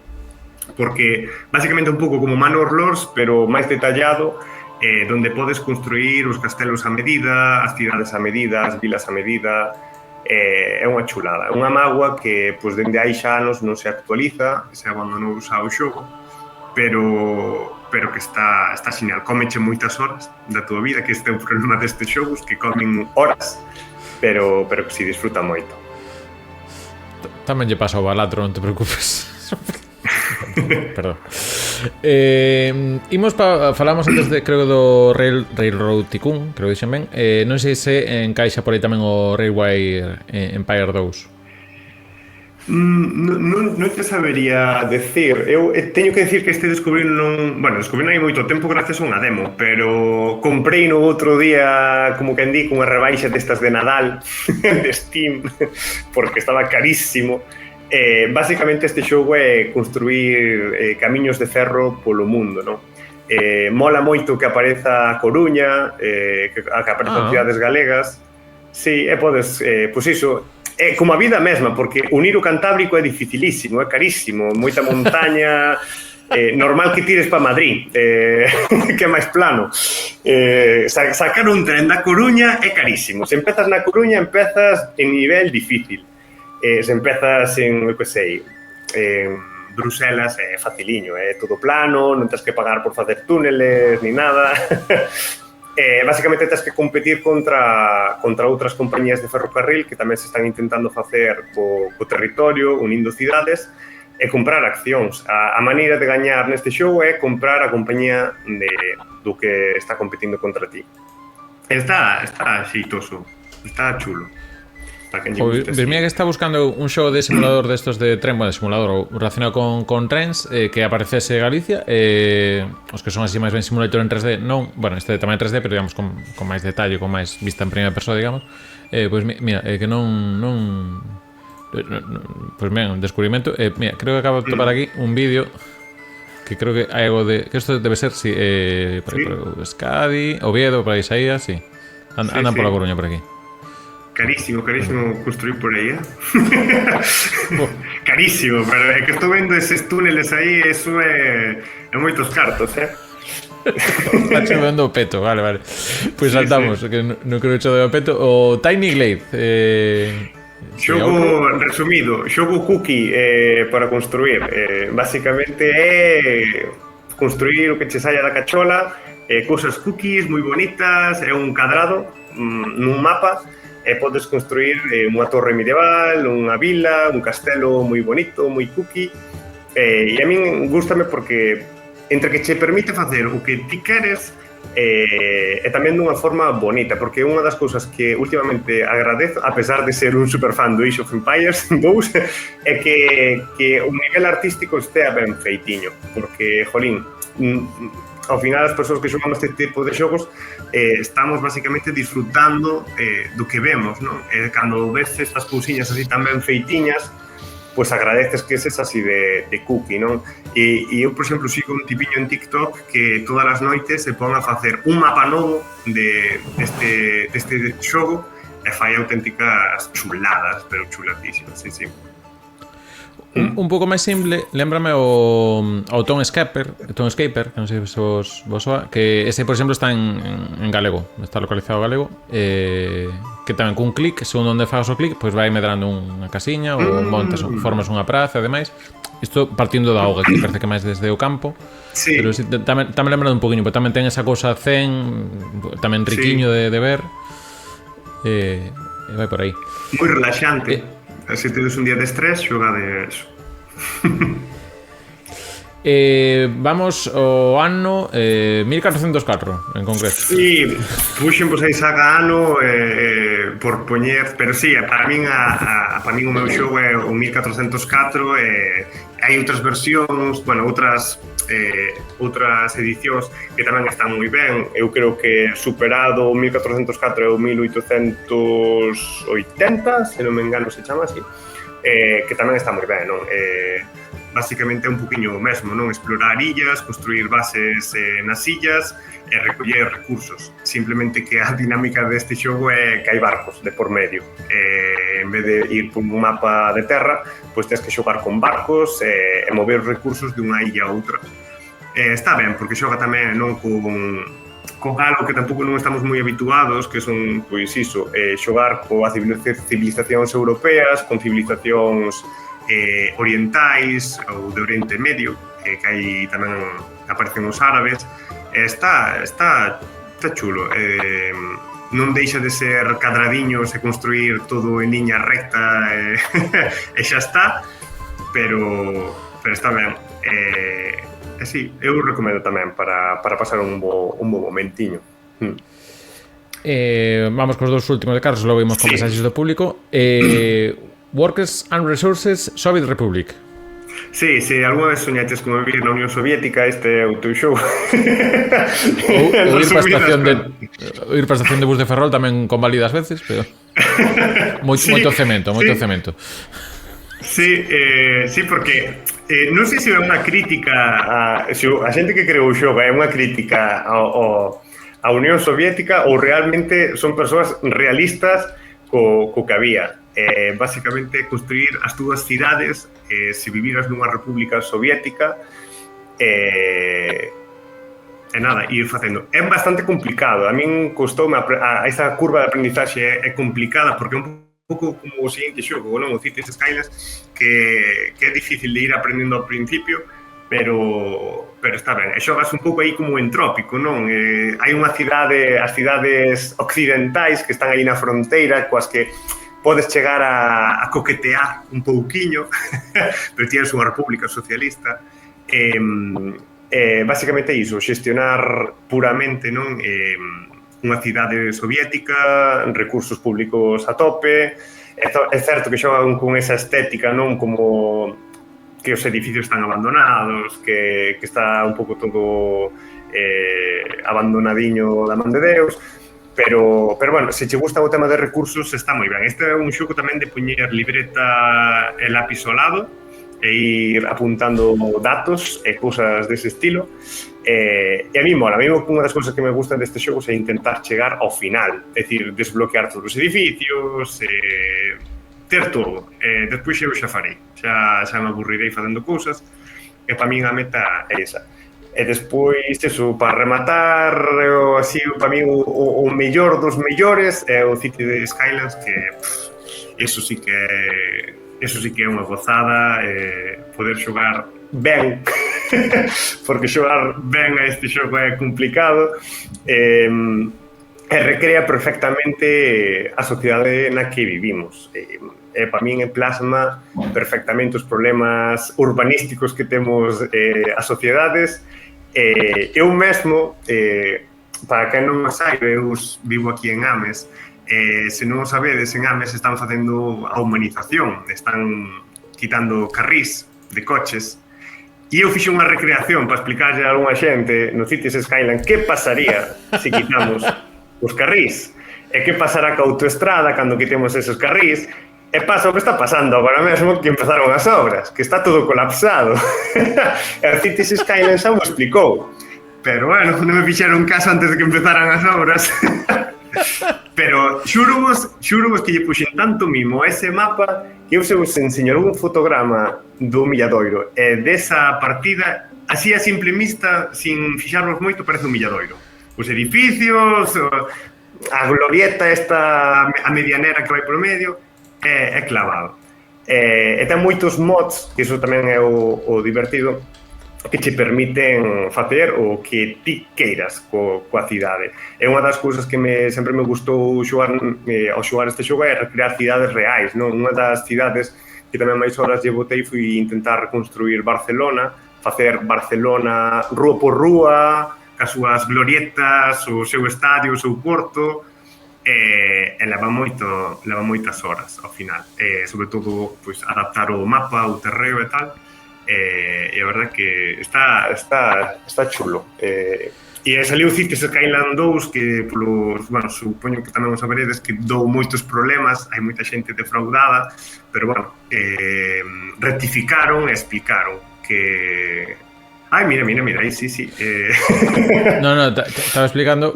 Porque basicamente un pouco como Manor Lords, pero máis detallado, donde podes construir os castelos a medida, as cidades a medida, as vilas a medida. É unha chulada, é unha mágoa que pois, dende hai xa anos non se actualiza, se abandonou xa o xogo, pero que está xeñal. Cómeche moitas horas da tua vida, que este é o problema destes xogos, que comen horas, pero que si disfruta moito. Tamén lle pasa ao Balatro, non te preocupes. Perdón. Falamos antes creo do Railroad Tycoon, creo que dixen ben. Non sei se encaixa por aí tamén o Railway Empire 2. Non te sabería decir. Eu teño que decir que este descubrín hai moito tempo gracias a unha demo, pero comprei no outro día, como que andí, cunha rebaixa destas de Nadal de Steam, porque estaba carísimo. Básicamente este xogo é construir camiños de ferro polo mundo, non? Mola moito que apareza a Coruña, que aparezan cidades galegas. Sí, e podes, pois iso, é como a vida mesma, porque unir o Cantábrico é dificilísimo, é carísimo, moita montaña, normal que tires para Madrid, que é máis plano. Sacar un tren da Coruña é carísimo. Se empezas na Coruña, empezas en nivel difícil. Se empezas en Bruselas é faciliño, é todo plano, non tens que pagar por facer túneles ni nada. Básicamente tens que competir contra outras compañías de ferrocarril que tamén se están intentando facer co territorio, unindo cidades, e comprar accións. A maneira de gañar neste xogo é comprar a compañía do que está competindo contra ti. Está xeitoso, está chulo. Mira que está buscando un xogo de simulador destos de tren, bueno, de simulador relacionado con trens, que aparecese Galicia, os que son así máis ben simulator en 3D, non, bueno, este tamén en 3D, pero digamos con máis detalle, con máis vista en primeira persoa, digamos. Pois mira, que non pois mira, un descubrimento. Mira, creo que acabo de topar aquí un vídeo que creo que hai algo de que isto debe ser, si, por Euskadi, Oviedo, por aí Isaías, si. Andan pola Coruña por aquí. Carísimo construir por aí, Carísimo, pero é que estou vendo eses túneles aí, eso é moitos cartos, Está chovendo o peto, vale. Pois saltamos, que non creo que chove o peto. O Tiny Glade, xogo resumido, xogo cookie para construir. Básicamente é construir o que che saia da cachola, cousas cookies moi bonitas, é un cadrado nun mapa. E podes construir unha torre medieval, unha vila, un castelo moi bonito, moi cookie. E a min gústame porque entre que che permite facer o que ti queres e tamén dunha forma bonita, porque unha das cousas que últimamente agradezo, a pesar de ser un superfan do Age of Empires 2, é que o nivel artístico estea ben feitiño, porque, jolín, ao final as persoas que xogamos este tipo de xogos estamos basicamente disfrutando do que vemos, non? Cando ves estas cousiñas así tan ben feitiñas, pois agradeces que es así de cookie, non? E eu, por exemplo, sigo un tipiño en TikTok que todas as noites se pon a facer un mapa novo deste xogo, e fai auténticas chuladas, pero chuladísimas, sí. Un pouco máis simple, lémbrame o Tone Escaper, que non sei se vos soa, que ese, por exemplo, está en galego, está localizado en galego, que tamén cun clic, segundo onde fagas o clic, pois vai medrando unha casiña ou montas, formas unha praza e demais. Isto partindo da auga, que parece que máis desde o campo, Sí. pero sí, tamén lembrando un poquinho, porque tamén ten esa cousa zen, tamén riquiño de ver, e vai por aí. Moi relaxante. Se tedes un día de estrés, xogade eso. Vamos ao ano 1404 en concreto. Sí, puxen pois aí saga ano por poñer, pero sí, para min o meu xogo é o 1404 hai outras versións, bueno, outras edicións que tamén están moi ben. Eu creo que superado o 1404 é o 1880, se non me engano se chama así, que tamén está moi ben, non? Basicamente é un poquinho o mesmo, non? Explorar illas, construir bases nas illas e recoller recursos. Simplemente que a dinámica deste xogo é que hai barcos de por medio. En vez de ir por un mapa de terra, pois tens que xogar con barcos e mover recursos de unha illa a outra. Está ben, porque xoga tamén non con algo que tampouco non estamos moi habituados, que son, pois iso, xogar coa civilizacións europeas, con civilizacións orientais ou de Oriente Medio, que aí tamén aparecen os árabes. Está chulo. Non deixa de ser cadradiños e construir todo en liña recta e xa está, pero está ben. Sí, eu recomendo tamén para pasar un bo momentiño. Vamos cos dous últimos de Carlos, logo vimos con mensaxes do público. Workers and Resources Soviet Republic. Sí, algunha vez soñaches con vivir na Unión Soviética, este é o teu show. Ou ir para a estación de bus de Ferrol tamén convalida ás veces, pero moito cemento. Sí, porque non sei se é unha crítica a xente que creou o xogo, é unha crítica a Unión Soviética ou realmente son persoas realistas co que había. Básicamente construir as túas cidades se viviras nunha república soviética e nada, ir facendo. É bastante complicado, a min costoume esa curva de aprendizaxe é complicada porque é un pouco como o seguinte xogo, non? O Cities Skylines, que é difícil de ir aprendendo ao principio, pero está ben. E xogas un pouco aí como entrópico, non? Hai unha cidade, as cidades occidentais que están aí na fronteira, coas que podes chegar a coquetear un pouquiño, pero tienes unha república socialista. Basicamente iso, xestionar puramente, non? Unha cidade soviética, recursos públicos a tope. É certo que xogan con esa estética, non? Como que os edificios están abandonados, que está un pouco todo abandonadiño da man de Deus. Pero bueno, se che gusta o tema de recursos está moi ben. Este é un xogo tamén de poñer libreta e lápis ao lado e ir apuntando datos e cousas dese estilo. E a mí mola. A mí unha das cousas que me gustan deste xogo é intentar chegar ao final, é dicir, desbloquear todos os edificios, ter todo. Despois eu xa farei, xa me aburrirei facendo cousas, e para min a meta é esa. E despois, eso, para rematar, así, para mí o mellor dos mellores é o City de Skylines, que eso sí que é unha gozada, poder xogar ben, porque xogar ben a este xogo é complicado, e recrea perfectamente a sociedade na que vivimos. Para min plasma perfectamente os problemas urbanísticos que temos as sociedades. Eu mesmo, para quen non o saiba, eu vivo aquí en Ames. Se non o sabedes, en Ames están facendo a humanización, están quitando carrís de coches. E eu fixe unha recreación para explicarlle a algunha xente no Cities Skylines que pasaría se quitamos os carrís e que pasará ca autoestrada cando quitemos esos carrís. E pasa o que está pasando agora mesmo, que empezaron as obras, que está todo colapsado. E o Cities Skylines xa o explicou. Pero bueno, non me fixeron caso antes de que empezaran as obras. Pero xuruvos que lle puxen tanto mimo a ese mapa que eu se vos enseñarou un fotograma do Milladoiro e desa partida, así a simple vista, sin fixarnos moito, parece un Milladoiro. Os edificios, a glorieta esta, a medianera que vai polo medio, é clavado. E ten moitos mods, que iso tamén é o divertido, que che permiten facer o que ti queiras coa cidade. É unha das cousas que sempre me gustou xogar ao xogar este xogo é recrear cidades reais, non? Unha das cidades que tamén máis horas lle botei foi intentar reconstruir Barcelona, facer Barcelona rúa por rúa, cas súas glorietas, o seu estadio, o seu porto, e leva moitas horas ao final. Sobre todo, pois, adaptar o mapa, o terreo e tal. E a verdade que está chulo. E saliu Cities Skyline 2 que, bueno, supoño que tamén os saberedes que dou moitos problemas, hai moita xente defraudada, pero, bueno, rectificaron e explicaron que... Ai, mira, aí sí. No, estaba explicando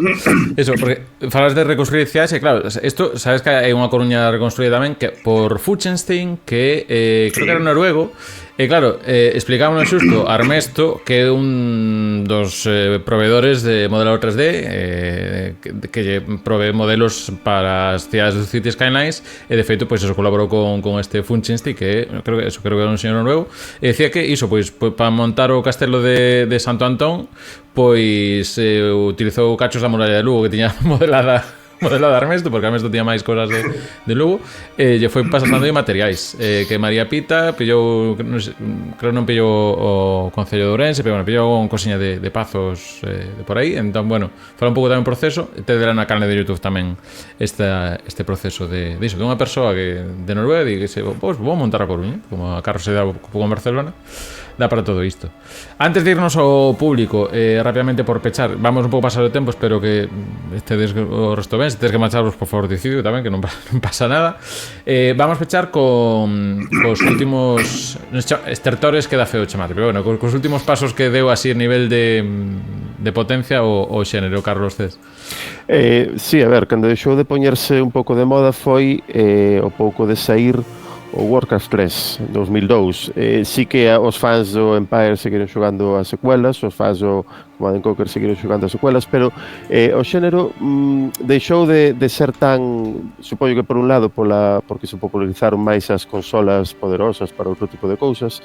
eso, porque falas de reconstruir cidades e claro, isto, sabes que hai unha Coruña reconstruída tamén que por Fuchenstein, que creo que era noruego. E claro, explicámonos xusto Armesto, que é un dos proveedores de modelado 3D que provee modelos para as cidades do City Skylines, e de feito, pois, eso colaborou con este Funchenstein, que creo que era un señor noruego, e decía que iso, pois, para montar o castelo de Santo Antón, pois utilizou cachos da muralla de Lugo que tiña modelada Armesto, porque Armesto tiña máis cosas de Lugo, e lle foi pasando de materiais, que María Pita pillou, creo non pillou o Concello de Ourense, pero bueno, pillou con cosiña de Pazos de por aí. Entón, bueno, fala un pouco tamén proceso, te verá na canal de YouTube tamén este proceso de iso, de unha persoa que de Noruega e que se, pois, vou montar a Coruña, como a Carlos se dá un pouco en Barcelona, dá para todo isto. Antes de irnos ao público, rápidamente por pechar, vamos un pouco pasado de tempo, espero que estedes o resto ben, se tedes que marcharos, por favor, decido tamén, que non pasa nada. Vamos pechar con os últimos estertores, que dá feo chamar, pero bueno, cos últimos pasos que deu así a nivel de potencia o xénero, Carlos Cés. Sí, a ver, cando deixou de poñerse un pouco de moda foi o pouco de sair o Warcraft 3 2002. Sí que os fans do Empire seguiron xogando as secuelas, os fans do Command & Conquer seguiron xogando as secuelas, pero o xénero deixou de ser tan, supoño que por un lado porque se popularizaron máis as consolas poderosas para outro tipo de cousas,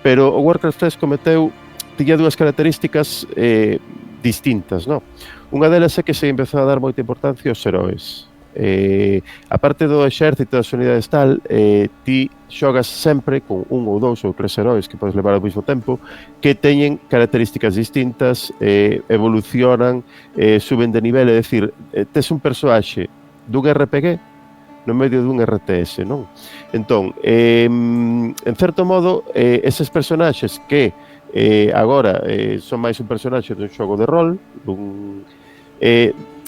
pero o Warcraft 3 tiña dúas características distintas, non? Unha delas é que se empezou a dar moita importancia aos heróis. A parte do exército das unidades tal, ti xogas sempre con un ou dous ou tres heróis que podes levar ao mesmo tempo, que teñen características distintas, evolucionan, suben de nivel, é dicir, tes un persoaxe dun RPG no medio dun RTS, non? Entón, en certo modo, eses personaxes que agora son máis un personaxe dun xogo de rol,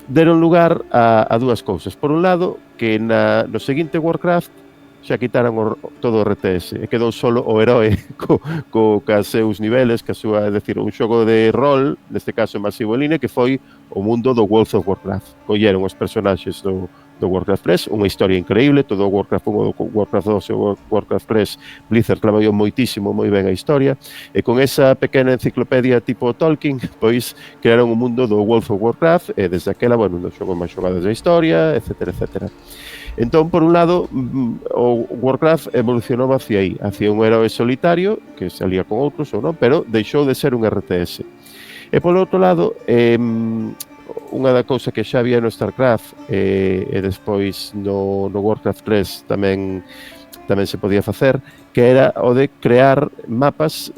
deron lugar a dúas cousas. Por un lado, que no seguinte Warcraft xa quitaran todo o RTS e quedou solo o heroe cas seus niveles, é dicir, un xogo de rol, neste caso masivo en línea, que foi o mundo do World of Warcraft. Colleron os personaxes do Warcraft 3, unha historia increíble, todo o Warcraft 1, o Warcraft 2 e o Warcraft 3, Blizzard traballou moitísimo, moi ben a historia, e con esa pequena enciclopedia tipo Tolkien, pois crearon o mundo do World of Warcraft, e desde aquela, bueno, un dos xogos máis xogados da historia, etc. Entón, por un lado, o Warcraft evolucionou hacia aí, hacia un herói solitario, que se alía con outros ou non, pero deixou de ser un RTS. E polo outro lado, unha da cousa que xa había no StarCraft e despois no Warcraft 3 tamén se podía facer, que era o de crear mapas,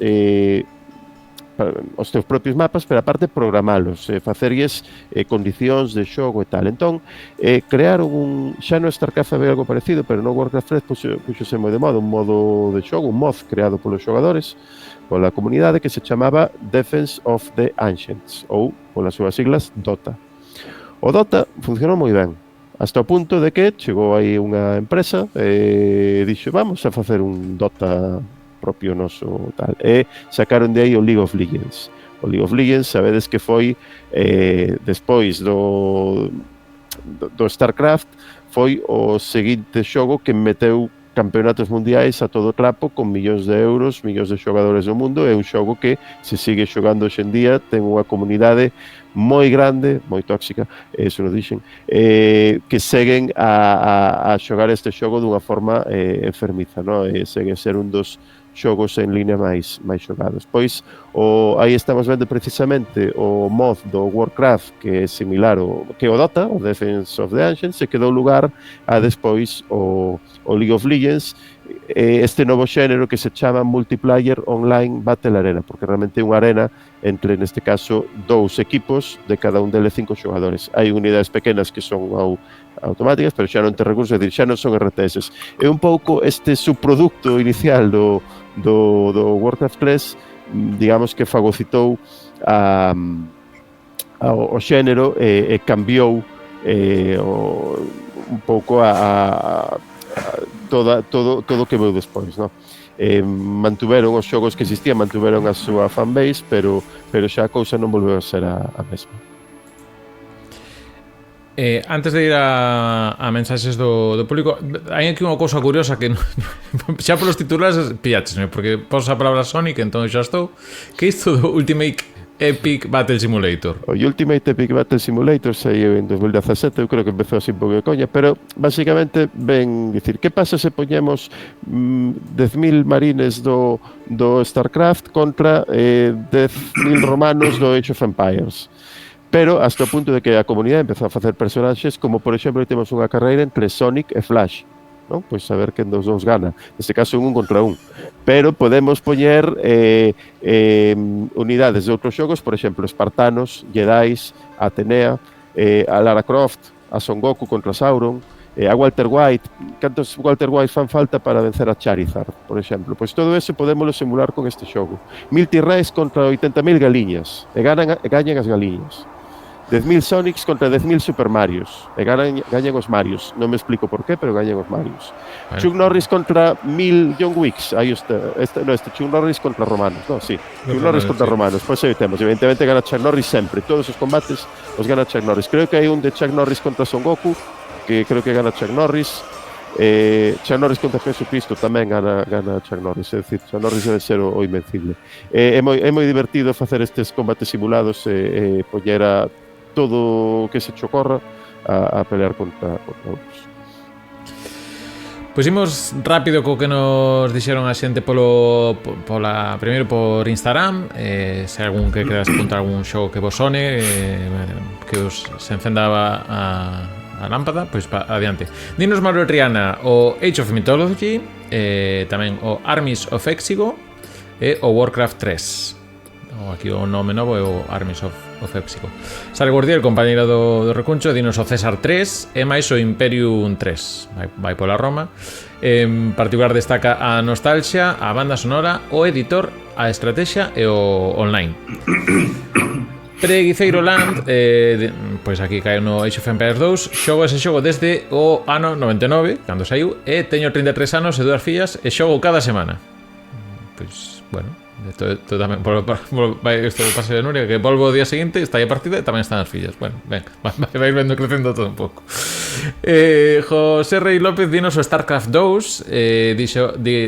os teus propios mapas, pero aparte programalos, facerlles condicións de xogo e tal. Entón, crearon xa no StarCraft había algo parecido, pero no Warcraft 3 puxose moi de moda un modo de xogo, un mod creado polos xogadores, pola comunidade, que se chamaba Defense of the Ancients, ou, polas súas siglas, Dota. O Dota funcionou moi ben, hasta o punto de que chegou aí unha empresa e dixo, vamos a facer un Dota propio noso tal, e sacaron de aí o League of Legends. O League of Legends, sabedes que foi despois do StarCraft foi o seguinte xogo que meteu campeonatos mundiais a todo trapo con millóns de euros, millóns de xogadores no mundo. É un xogo que se sigue xogando hoxe en día, ten unha comunidade moi grande, moi tóxica, eso lo dixen, que seguen a xogar este xogo dunha forma enfermiza, no? Segue a ser un dos xogos en línea máis xogados. Pois aí estamos vendo precisamente o mod do Warcraft, que é similar que o Dota, o Defense of the Ancients, se quedou lugar a despois o League of Legends, este novo xénero que se chama Multiplayer Online Battle Arena, porque realmente é unha arena entre, neste caso, 2 equipos, de cada un deles 5 xogadores. Hai unidades pequenas que son automáticas, pero xa non te recursos, é dicir, xa non son RTS. É un pouco este subproducto inicial do Warcraft 3, digamos que fagocitou o xénero e cambiou un pouco todo o que veu despois, no? Mantuveron os xogos que existían, mantuveron a súa fanbase, pero xa a cousa non volveu a ser a mesma. Antes de ir a mensaxes do público, hai aquí unha cousa curiosa que xa polos titulares pillaches, porque posa a palabra Sonic, entón xa estou. Que isto do Ultimate Epic Battle Simulator? O Ultimate Epic Battle Simulator saiu en 2017, eu creo que empezou así un pouco de coña, pero basicamente ven dicir, que pasa se poñemos 10.000 marines do StarCraft contra 10.000 romanos do Age of Empires? Pero hasta o punto de que a comunidade empezou a facer personaxes como, por exemplo, temos unha carreira entre Sonic e Flash, non? Pois saber quen dos dous gana, neste caso un contra un, pero podemos poñer unidades de outros xogos, por exemplo, Espartanos, Jedis, Atenea, a Lara Croft, a Son Goku contra Sauron, a Walter White. Cantos Walter White fan falta para vencer a Charizard, por exemplo? Pois todo eso podémoslo simular con este xogo. 1000 T-Rex contra 80.000 galiñas, e gañan as galiñas. 10.000 Sonics contra 10.000 Super Marios, e gañan os Marios. Non me explico por qué, pero gañan os Marios. Bueno. Chuck Norris contra 1000 John Wicks. Aí este Chuck Norris contra romanos, no, sí. Chuck Norris contra romanos. Pois aí temos. Evidentemente gana Chuck Norris sempre. Todos os combates os gana Chuck Norris. Creo que hai un de Chuck Norris contra Son Goku, que creo que gana Chuck Norris. Chuck Norris contra Jesucristo tamén gana Chuck Norris. É dicir, Chuck Norris debe ser o invencible. É moi divertido facer estes combates simulados e poñer a todo o que se che ocorra a pelear contra outros. Pois imos rápido co que nos dixeron a xente primeiro por Instagram, se algún que queras apuntar algún xogo que vos sone, que os se encendaba a lámpada, pois adiante. Dinos Mauro Triana o Age of Mythology, tamén o Armies of Exigo e o Warcraft 3. Aquí o nome novo é o Armies of Exigo. Sale Gordiel, compañeira do Recuncho, dinos o César 3 e máis o Imperium 3. Vai pola Roma. En particular destaca a nostalgia, a banda sonora, o editor, a estrategia e o online. Preguiceiro Land, pois aquí cae no Age of Empires 2. Xogo ese xogo desde o ano 99, cando saiu, e teño 33 anos e 2 fillas e xogo cada semana. Pois, bueno, Isto tamén isto pasa de Nuria, que volvo o día seguinte, está aí a partida e tamén están as fillas. Bueno, ben, vai vendo crecendo todo un pouco. José Rey López dinos o StarCraft 2,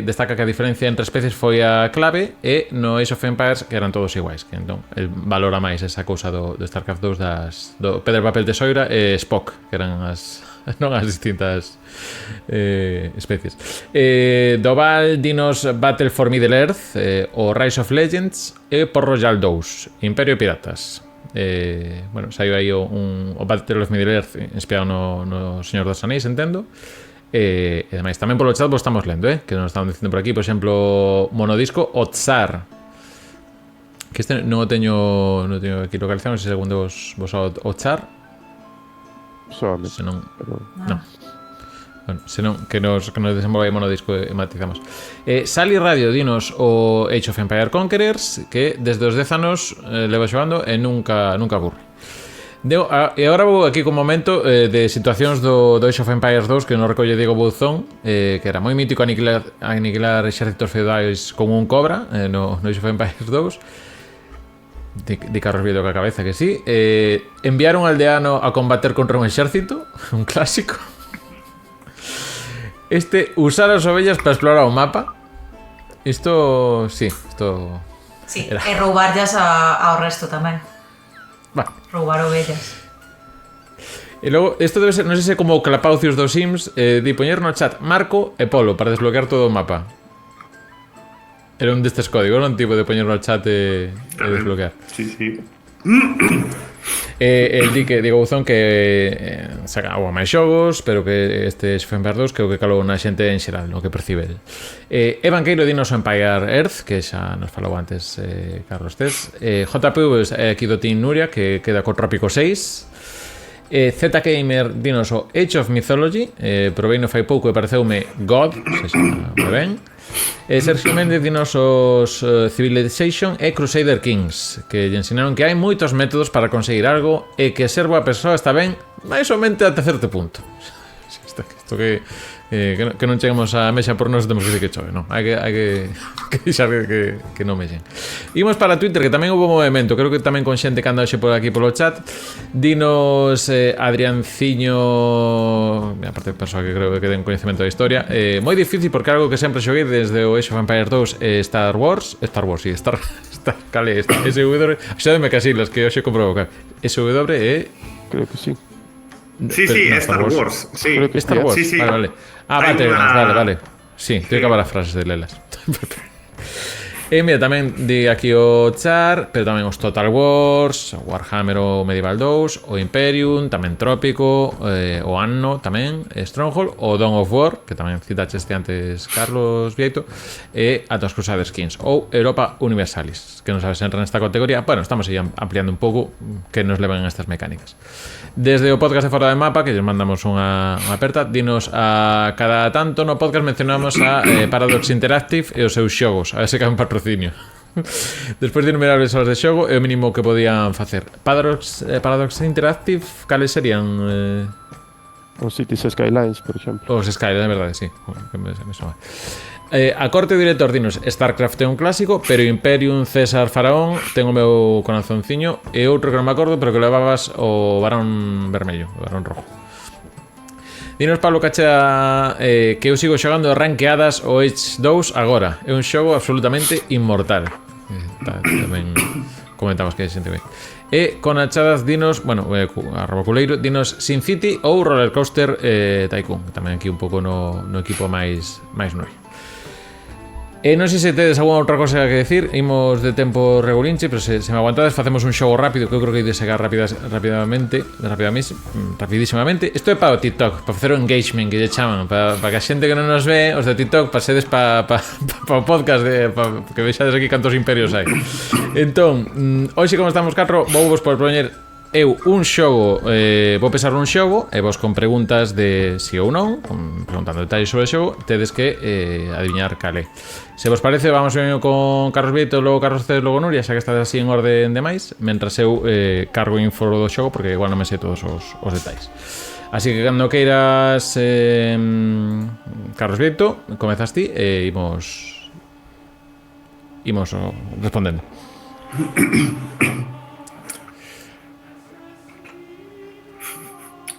destaca que a diferencia entre especies foi a clave, e no Age of Empires que eran todos iguais, que entón el valora máis esa cousa do StarCraft 2 do Pedro Papel Tesoira e Spock, que eran as non as distintas especies. Doval dinos Battle for Middle Earth, o Rise of Legends e por Royal 2, Imperio e Piratas. Bueno, saiu aí o Battle of Middle Earth inspirado no Señor dos Anéis, entendo. E ademais tamén polo chat vos estamos lendo, que nos estaban dicindo por aquí, por exemplo, monodisco o Tsar, que este non o teño aquí localizado, non sei se segundo vos o Tsar. Solamente. Senón, no. Bueno, senón que nos desenvolve aí monodisco e matizamos. Sally Radio dinos o Age of Empire Conquerors, que desde os 10 anos leva xogando e nunca aburre. E agora vou aquí con un momento de situacións do Age of Empires 2 que nos recolle Diego Bouzón, que era moi mítico aniquilar exércitos feudais con un cobra no Age of Empires 2. Di Carlos Vieto ca cabeza que sí. Enviar un aldeano a combater contra un exército, un clásico. Usar as ovellas para explorar o mapa. Isto, sí, isto... Sí, e roubarllas ao resto tamén. Va. Roubar ovellas. E logo, isto debe ser, non sei se como o Clapaucius dos Sims, di poñer no chat Marco e Polo para desbloquear todo o mapa. Era un destes códigos, non? Tipo de poñer no chat e desbloquear. Sí, sí. El di que Diego Buzón que saca máis xogos, pero que este Xfenber 2 que o que calou na xente en xeral, no que percibe el. Evan Queiro dinos o Empire Earth, que xa nos falou antes Carlos Tés. JP aquí do Team Nuria, que queda co Trópico 6. Z-Gamer dinos o Age of Mythology, probei no fai pouco e pareceume God, se xa me ben. Sergio Méndez dinos os Civilization e Crusader Kings, que lle ensinaron que hai moitos métodos para conseguir algo e que ser boa persoa está ben máis ou mente até certo punto. Isto que non cheguemos a mexa por nós temos que dicir que chove, non? Hai que deixar que non mexen. Imos para Twitter, que tamén houve movimento, creo que tamén con xente que anda hoxe por aquí polo chat. Dinos Adrianciño, aparte de persoa que creo que ten coñecemento da historia, moi difícil porque algo que sempre xoguei desde o Age of Empires 2 Star Wars, cale esta, SW, xademe casilas que hoxe comprobo, SW e... Creo que sí. Sí, sí, Star Wars. Sí. Creo que Star Wars, sí, sí. vale. Vale. Sí, tengo que acabar as frases de lelas. Mira, tamén di aquí o Char, pero tamén os Total Wars, o Warhammer o Medieval 2, o Imperium, tamén Trópico, o Anno tamén, Stronghold, o Dawn of War, que tamén citaches antes Carlos Vieito, e a dos Crusader Kings, ou Europa Universalis, que non sabes entrar nesta categoría. Bueno, estamos aí ampliando un pouco que nos levan a estas mecánicas. Desde o podcast de Fora de Mapa, que lles mandamos unha aperta, dinos a cada tanto no podcast mencionamos a Paradox Interactive e os seus xogos, a ver se cae un patrocinio. Despois de innumerables horas de xogo é o mínimo que podían facer. Paradox Interactive, cales serían? Os Cities Skylines, por exemplo. Os Skylines, de verdade, sí. Me soma. A corte do director dinos StarCraft é un clásico, pero Imperium, César, Faraón ten o meu corazonciño, e outro que non me acordo, pero que levabas o Barón Vermello, o Barón Rojo. Dinos Pablo Cachea que eu sigo xogando ranqueadas o Age 2 agora. É un xogo absolutamente inmortal. Tamén comentamos que xente ben. E con achadas dinos, bueno, arroba culeiro, dinos SimCity ou Roller Coaster Tycoon. Tamén aquí un pouco no equipo máis noi. Non sei se tedes alguna outra cosa que decir. Imos de tempo regulinche, pero se me aguantades facemos un xogo rápido, que eu creo que hai de segar rapidísimamente. Isto é para o TikTok, para facer o engagement que lle chaman, para que a xente que non nos ve, os de TikTok, pasedes para o podcast que vexades aquí cantos imperios hai. Entón, hoxe como estamos 4, vou vos por poñer eu un xogo, vou pensar un xogo e vos con preguntas de si ou non, preguntando detalles sobre o xogo, tedes que adivinar cale. Se vos parece, vamos ben con Carlos Vieto, logo Carlos Cés, logo Nuria, xa que estades así en orden de máis, mentras eu cargo info do xogo, porque igual non me sei todos os detalles. Así que cando queiras, Carlos Vieto, comezas ti e imos respondendo.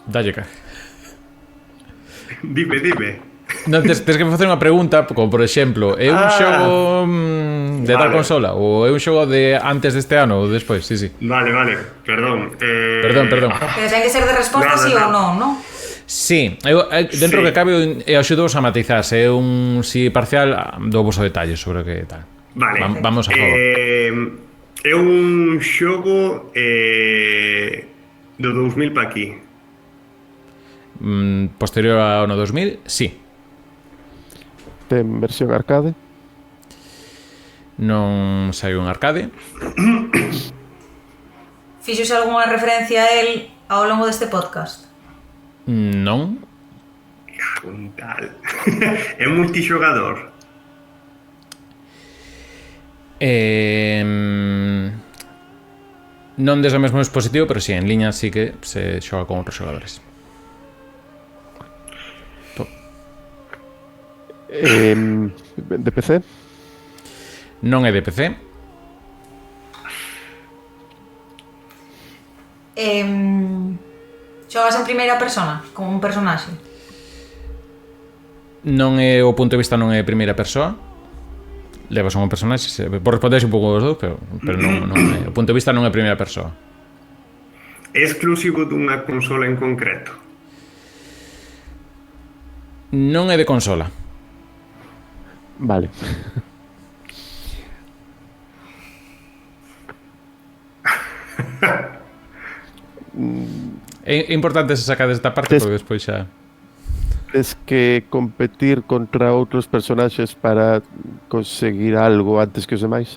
Dalle cara. Dime. Non, tes que facer unha pregunta, como por exemplo, é un xogo de tal consola ou é un xogo de antes deste ano ou despois? Sí. Vale, perdón. Perdón. Pero ten que ser de resposta sí ou non, non? Sí, dentro que cabe axudo-vos a matizar, se é un si parcial, dou vos detalles sobre o que tal. Vale. Vamos a favor. É un xogo do 2000 pa aquí. Posterior ao ano 2000, sí. Ten versión arcade? Non saiu en arcade. Fixose algunha referencia a él ao longo deste podcast? Non. Un tal. É multixogador. Non desde o mesmo dispositivo, pero sí, en liña sí que se xoga con outros xogadores. De PC? Non é de PC. Xogas en primeira persona, como un personaxe? Non é o punto de vista, non é primeira persoa. Levas un personaxe, por responder un pouco os dous, pero non é, o punto de vista non é primeira persoa. É exclusivo dunha consola en concreto? Non é de consola. Vale. É importante se sacar desta parte porque despois xa... Tens que competir contra outros personaxes para conseguir algo antes que os demais?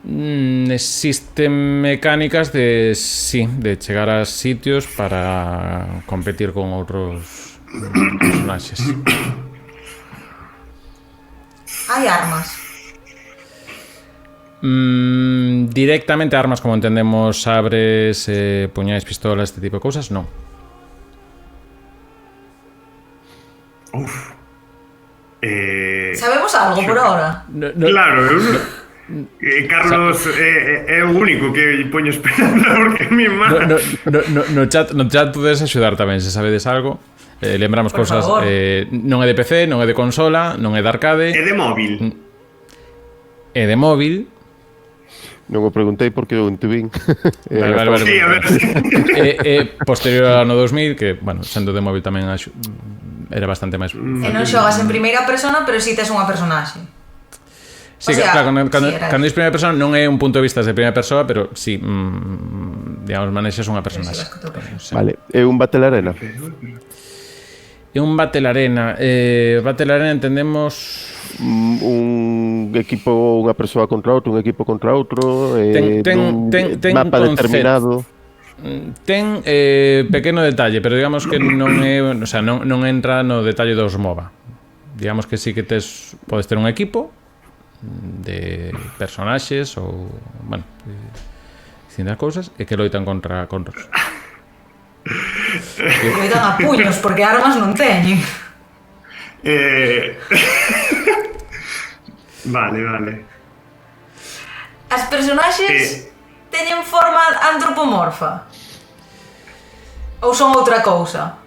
Existen mecánicas de, sí, de chegar a sitios para competir con outros personaxes. Hai armas? Directamente armas como entendemos, sabres, puñais, pistolas, este tipo de cousas, non. Sabemos algo por ahora? Claro, Carlos é o único que poño esperanza porque a mi má. No chat podes axudar tamén se sabedes algo. Lembramos Por cousas, favor. non é de PC, non é de consola, non é de arcade, É de móvil. é de móvil. Non o preguntei porque o intuín. Vale. Sí, a ver. É posterior ao ano 2000, que, bueno, sendo de móvil tamén era bastante máis... E non xogas en primeira persona, pero si tes unha personaxe. Sí, O sea, claro, sí, era cando dis primeira persona non é un punto de vista de primeira persoa, pero sí, digamos, manexas unha Pero si personaxe. vas co teu personaxe. Sí. Vale, é un Battle Arena. É un Battle Arena. Battle Arena entendemos... Un equipo, unha persoa contra outro, un equipo contra outro, Ten mapa un concepto. determinado. Ten pequeno detalle, pero digamos que non é, o sea, non entra no detalle dos MOBA. Digamos que sí que podes ter un equipo de personaxes ou, bueno, distintas cousas e que loitan contra outros. Loitan a puños, porque armas non teñen. Vale. As personaxes teñen forma antropomorfa? Ou son outra cousa?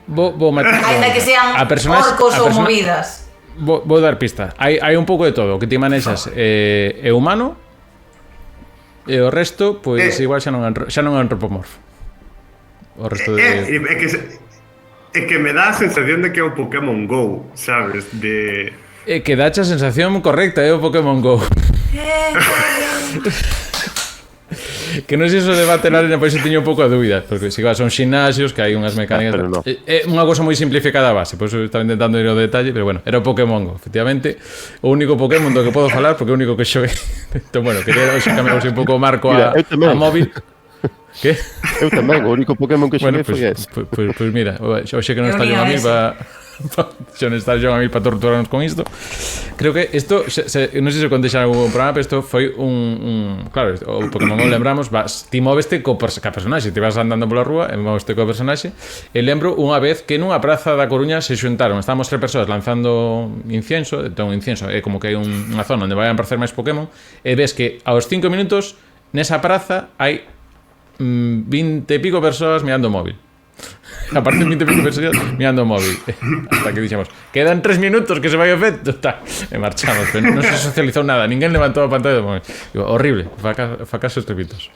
Ainda que sean orcos ou movidas. Vou dar pista. Hai un pouco de todo. O que ti manexas é humano e o resto, pois igual xa non é antropomorfo. O resto de... É que me dá a sensación de que é o Pokémon GO, sabes? É que dache a sensación correcta, é o Pokémon GO. Que non sei se o debate na arena, pois teño un pouco a dúbida, porque se vas son xinasios, que hai unhas mecánicas... Pero no. É unha cousa moi simplificada a base, pois estaba intentando ir ao detalle, pero bueno, era o Pokémon GO, efectivamente, o único Pokémon do que podo falar, porque é o único que xoguei. Entón, bueno, quería hoxe cambiamos un pouco o marco a móvil. Que? Eu tamén, o único Pokémon que xoguei foi ese. Pois mira, hoxe que non está Joan Amil xa non está Joan Amil para torturarnos con isto. Creo que isto non sei se conté xa algún programa, pero isto foi un claro, o Pokémon GO lembramos, ti móveste ca personaxe, ti vas andando pola rúa e móveste co personaxe, e lembro unha vez que nunha praza da Coruña se xuntaron, estábamos 3 persoas lanzando incienso, entón incienso é como que hai unha zona onde vai a aparecer máis Pokémon, e ves que aos 5 minutos nesa praza hai 20 e pico persoas mirando o móvil. Aparte 20 e pico persoas mirando o móvil. Hasta que dixemos, quedan 3 minutos que se vai o efecto. E marchamos, pero non se socializou nada. Ninguén levantou a pantalla do móvil. Digo, horrible, fracaso estrepitoso.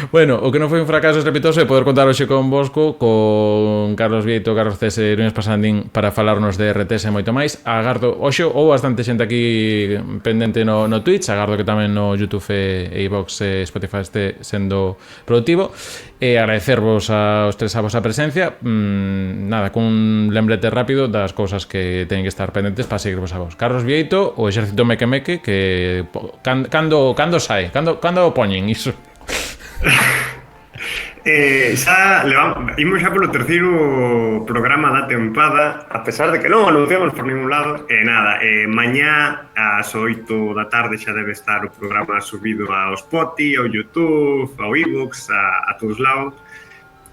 Bueno, o que non foi un fracaso estrepitoso é poder contar hoxe con Bosco, con Carlos Vieito, Carlos Cés e Lunes Pasandín para falarnos de RTS e moito máis. Agardo, hoxe ou bastante xente aquí pendente no Twitch, agardo que tamén no YouTube e iVox e Spotify este sendo productivo. E agradecervos aos tres a vosa presencia. Nada, cun lembrete rápido das cousas que teñen que estar pendentes para seguirvos a vos. Carlos Vieito, o exército meque que cando sae? Cando o poñen iso? Imos xa polo terceiro programa da tempada, a pesar de que non anunciamos por ningún lado. Nada, mañá ás 8 da tarde xa debe estar o programa subido ao Spotify, ao YouTube, ao iVoox, a todos lados.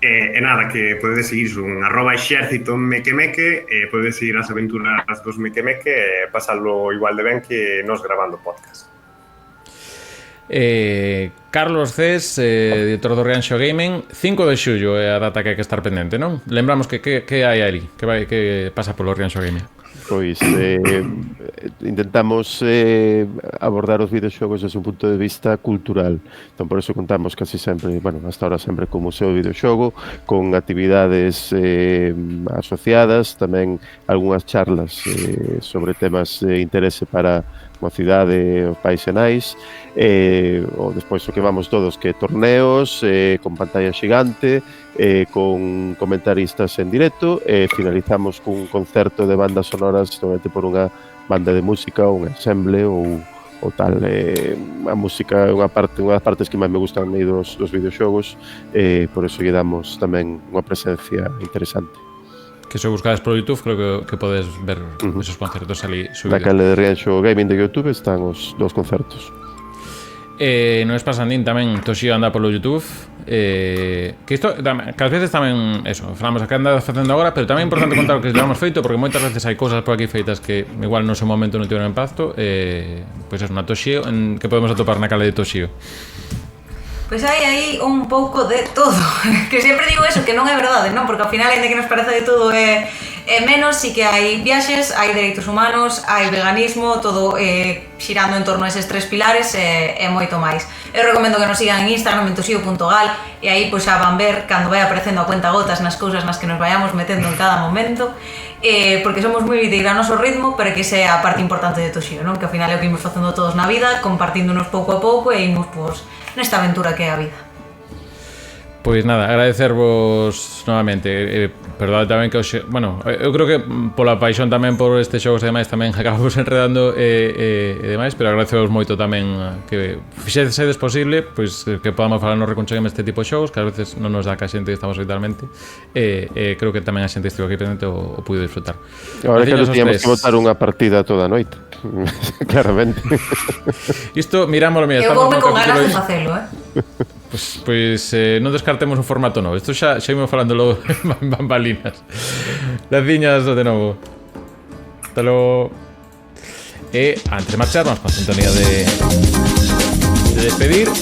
E nada, que podedes seguir un @exército mequemeque, podedes seguir as aventuras dos mequemeque e pasarlo igual de ben que nos grabando podcast. Carlos Cés, director do Rianxo Gaming, 5 de xullo é a data que hai que estar pendente, non? Lembramos que hai ali, que pasa polo Rianxo Gaming. Pois intentamos abordar os videoxogos desde un punto de vista cultural. Entón, por eso contamos casi sempre, bueno, hasta ahora sempre con Museo de Videoxogo, con actividades asociadas, tamén algunhas charlas sobre temas de interese para a cidade, os pais e nais, ou despois o que vamos todos, que torneos con pantalla xigante, con comentaristas en directo, finalizamos cun concerto de bandas sonoras normalmente por unha banda de música ou un ensemble ou tal. A música é unha das partes que máis me gustan dos videoxogos, por eso lle damos tamén unha presencia interesante. Que se buscades por YouTube, creo que podes ver esos concertos ali subidos. Na canle de Rianxo Gaming de YouTube están os dos concertos. Non es pasandín tamén Toshio anda polo YouTube, que isto, que ás veces tamén eso, falamos a que anda facendo agora, pero tamén é importante contar o que llevamos feito, porque moitas veces hai cousas por aquí feitas que igual no seu momento non tiveron impacto, pois é unha Toshio que podemos atopar na canle de Toshio. Pois hai aí un pouco de todo. Que sempre digo eso, que non é verdade, non? Porque ao final, ainda que nos parece de todo é menos, sí que hai viaxes, hai dereitos humanos, hai veganismo, todo xirando en torno a eses tres pilares e moito máis. Eu recomendo que nos sigan en Instagram, en tosio.gal, e aí pois xa van ver cando vai aparecendo a cuenta gotas nas cousas nas que nos vayamos metendo en cada momento, porque somos moi de ir a noso ritmo, pero que sea a parte importante de Toshio, non? Que ao final é o que imos facendo todos na vida, compartíndonos pouco a pouco e imos pois nesta aventura que é a vida. Pois nada, agradecervos novamente, perdón tamén que hoxe, bueno, eu creo que pola paixón tamén por estes xogos e demais tamén acabamos enredando e demais, pero agradecemos moito tamén que fixedes posible, pois que podamos falar no Recunchegueme este tipo de xogos, que ás veces non nos dá que a xente estamos habitualmente, creo que tamén a xente estivo aquí presente o puido disfrutar. Agora que nos tiñamos que botar unha partida toda a noite. Claramente. Isto, mirámoslo, mira, eu voume con ganas de facelo, Pois non descartemos un formato novo. Isto xa imos falando logo en bambalinas. Graciñas de novo. Hasta logo. E antes de marcharnos con sintonía de despedir.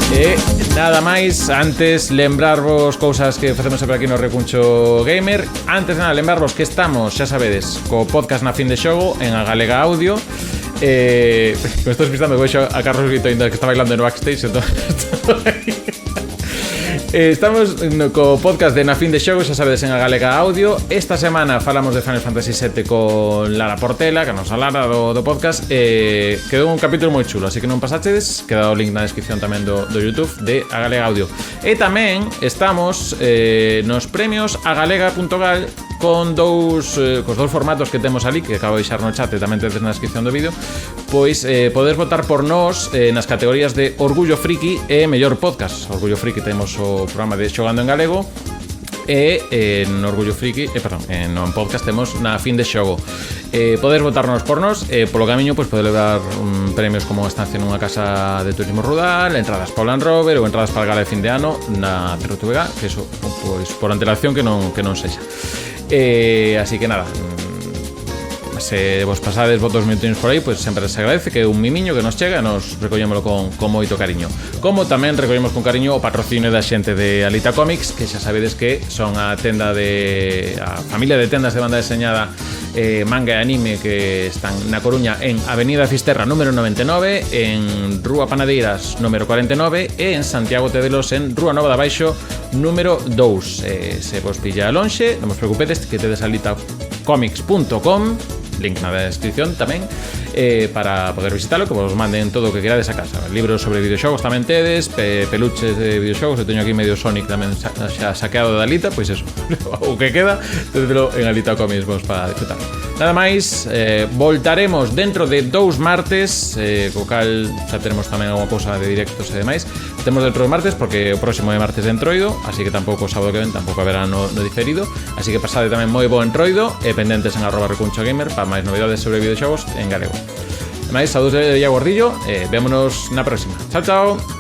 E nada máis, antes lembrarvos cousas que facemos sempre aquí no Recuncho Gamer. Antes de nada, lembrarvos que estamos, xa sabedes, co podcast Na Fin de Xogo en A Galega Audio. Me estou despistando, vou a Carlos Grito ainda que está bailando no backstage. Estamos co podcast de Na Fin de Xogo, xa sabedes, en A Galega Audio. Esta semana falamos de Final Fantasy VII con Lara Portela, que nos Lara do podcast. Quedou un capítulo moi chulo, así que non pasachedes, queda o link na descripción tamén do YouTube de A Galega Audio. E tamén estamos nos premios agalega.gal con cos dous formatos que temos ali, que acabo de deixar no chat e tamén tedes na descripción do vídeo. Pois podes votar por nós nas categorías de Orgullo Friki e Mellor Podcast. Orgullo Friki temos o programa de Xogando en Galego e en Orgullo Friki, no podcast temos Na Fin de Xogo. Podes votarnos por nós, polo camiño pois pode levar premios como unha estancia nunha casa de turismo rural, entradas para o Land Rover ou entradas para a gala de fin de ano na TRTVG, que eso pois por antelación que non sexa. Así que nada, se vos pasades votos minutinhos por aí, pois sempre se agradece, que é un mimiño que nos chega e nos recollémolo con moito cariño. Como tamén recollemos con cariño o patrocinio da xente de Alita Comics, que xa sabedes que son a familia de tendas de banda deseñada, manga e anime, que están na Coruña en Avenida Fisterra número 99, en Rúa Panadeiras número 49 e en Santiago Tedelos en Rúa Nova de Baixo número 2. Se vos pilla lonxe, non vos preocupedes, que tedes alitacomics.com, link na descripción tamén, para poder visitalo, que vos manden todo o que querades a casa. Libros sobre videoxogos tamén tedes, peluches de videoxogos. Eu teño aquí medio Sonic tamén xa saqueado de Alita, pois eso, o que queda, tedelo en Alita Comics vos para disfrutar. Nada máis, voltaremos dentro de 2 martes, co cal xa teremos tamén alguna cousa de directos e demais. Temos dentro de martes porque o próximo é martes de Entroido, así que tampouco o sábado que ven tampouco haberá no diferido, así que pasade tamén moi bo Entroido e pendentes en @recunchogamer para máis novidades sobre videoxogos en galego. Ademais, saúdos de Iago Gordillo, vémonos na próxima. Chao, chao.